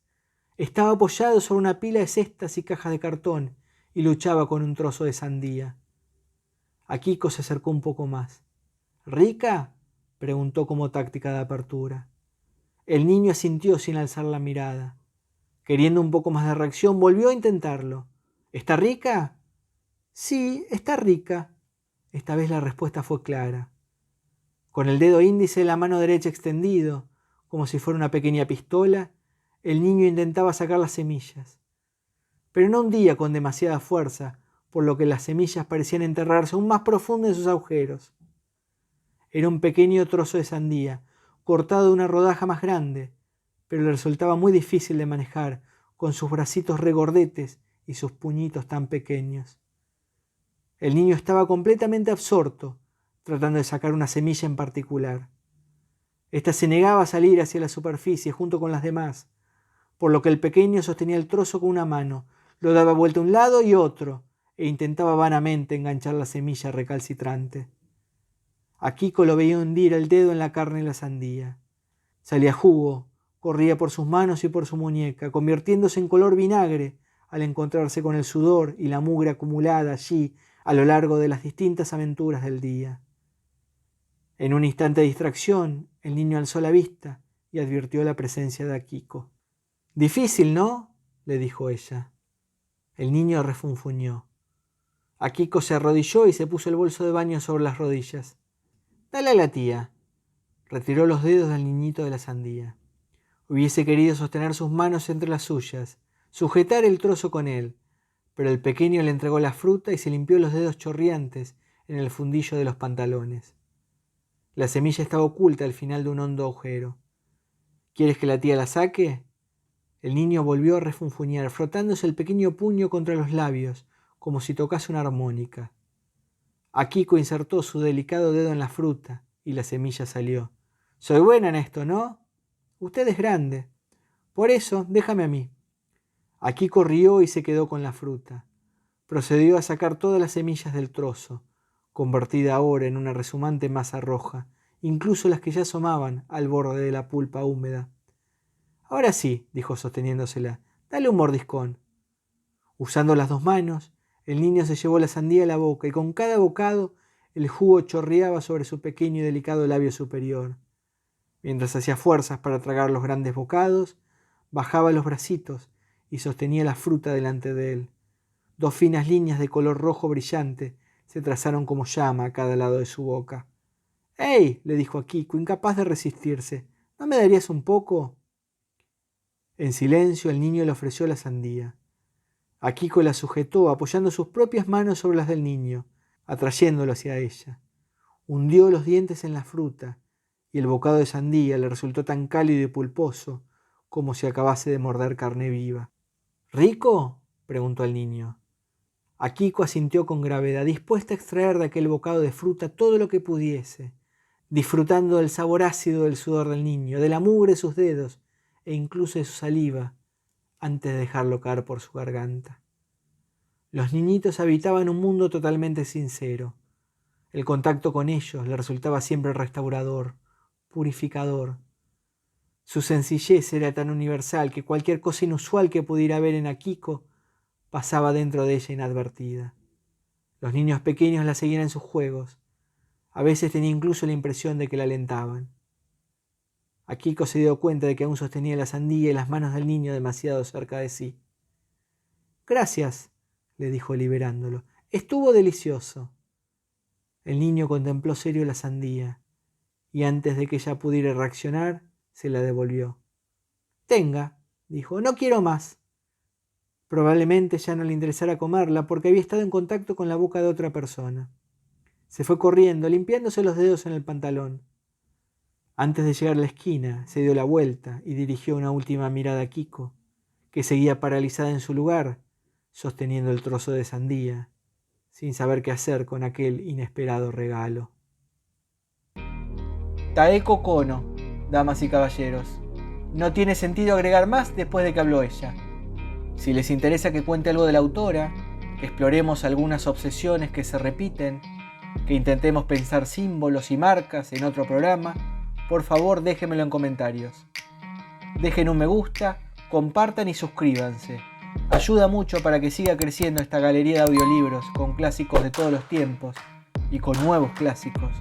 Estaba apoyado sobre una pila de cestas y cajas de cartón y luchaba con un trozo de sandía. Akiko se acercó un poco más. ¿Rica?, preguntó como táctica de apertura. El niño asintió sin alzar la mirada. Queriendo un poco más de reacción, volvió a intentarlo. ¿Está rica? Sí, está rica. Esta vez la respuesta fue clara. Con el dedo índice de la mano derecha extendido, como si fuera una pequeña pistola, el niño intentaba sacar las semillas. Pero no hundía con demasiada fuerza, por lo que las semillas parecían enterrarse aún más profundo en sus agujeros. Era un pequeño trozo de sandía, cortado de una rodaja más grande, pero le resultaba muy difícil de manejar, con sus bracitos regordetes y sus puñitos tan pequeños. El niño estaba completamente absorto, tratando de sacar una semilla en particular. Esta se negaba a salir hacia la superficie junto con las demás, por lo que el pequeño sostenía el trozo con una mano, lo daba vuelta a un lado y otro, e intentaba vanamente enganchar la semilla recalcitrante. Akiko lo veía hundir el dedo en la carne de la sandía. Salía jugo, corría por sus manos y por su muñeca, convirtiéndose en color vinagre al encontrarse con el sudor y la mugre acumulada allí a lo largo de las distintas aventuras del día. En un instante de distracción, el niño alzó la vista y advirtió la presencia de Akiko. «Difícil, ¿no?», le dijo ella. El niño refunfuñó. Akiko se arrodilló y se puso el bolso de baño sobre las rodillas. «Dale a la tía». Retiró los dedos del niñito de la sandía. Hubiese querido sostener sus manos entre las suyas, sujetar el trozo con él, pero el pequeño le entregó la fruta y se limpió los dedos chorreantes en el fundillo de los pantalones. La semilla estaba oculta al final de un hondo agujero. «¿Quieres que la tía la saque?». El niño volvió a refunfuñar, frotándose el pequeño puño contra los labios, como si tocase una armónica. Akiko insertó su delicado dedo en la fruta y la semilla salió. «Soy buena en esto, ¿no?». «Usted es grande. Por eso, déjame a mí». Akiko rió y se quedó con la fruta. Procedió a sacar todas las semillas del trozo, convertida ahora en una rezumante masa roja, incluso las que ya asomaban al borde de la pulpa húmeda. «Ahora sí», dijo sosteniéndosela, «dale un mordiscón». Usando las 2 manos, el niño se llevó la sandía a la boca y con cada bocado el jugo chorreaba sobre su pequeño y delicado labio superior. Mientras hacía fuerzas para tragar los grandes bocados, bajaba los bracitos y sostenía la fruta delante de él. 2 finas líneas de color rojo brillante se trazaron como llama a cada lado de su boca. «¡Hey!», le dijo Akiko, incapaz de resistirse, «¿no me darías un poco?». En silencio el niño le ofreció la sandía. Akiko la sujetó, apoyando sus propias manos sobre las del niño, atrayéndolo hacia ella. Hundió los dientes en la fruta, y el bocado de sandía le resultó tan cálido y pulposo como si acabase de morder carne viva. «¿Rico?», preguntó el niño. Akiko asintió con gravedad, dispuesta a extraer de aquel bocado de fruta todo lo que pudiese, disfrutando del sabor ácido del sudor del niño, de la mugre de sus dedos e incluso de su saliva, antes de dejarlo caer por su garganta. Los niñitos habitaban un mundo totalmente sincero. El contacto con ellos le resultaba siempre restaurador, purificador. Su sencillez era tan universal que cualquier cosa inusual que pudiera haber en Akiko pasaba dentro de ella inadvertida. Los niños pequeños la seguían en sus juegos. A veces tenía incluso la impresión de que la alentaban. Akiko se dio cuenta de que aún sostenía la sandía y las manos del niño demasiado cerca de sí. «Gracias», le dijo liberándolo. «Estuvo delicioso». El niño contempló serio la sandía y antes de que ella pudiera reaccionar, se la devolvió. «Tenga», dijo, «no quiero más». Probablemente ya no le interesara comerla porque había estado en contacto con la boca de otra persona. Se fue corriendo, limpiándose los dedos en el pantalón. Antes de llegar a la esquina, se dio la vuelta y dirigió una última mirada a Akiko, que seguía paralizada en su lugar, sosteniendo el trozo de sandía, sin saber qué hacer con aquel inesperado regalo. Taeko Kono, damas y caballeros. No tiene sentido agregar más después de que habló ella. Si les interesa que cuente algo de la autora, que exploremos algunas obsesiones que se repiten, que intentemos pensar símbolos y marcas en otro programa, por favor déjenmelo en comentarios. Dejen un me gusta, compartan y suscríbanse. Ayuda mucho para que siga creciendo esta galería de audiolibros con clásicos de todos los tiempos y con nuevos clásicos.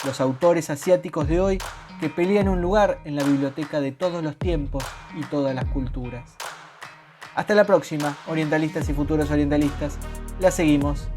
Los autores asiáticos de hoy que pelean un lugar en la biblioteca de todos los tiempos y todas las culturas. Hasta la próxima, orientalistas y futuros orientalistas. La seguimos.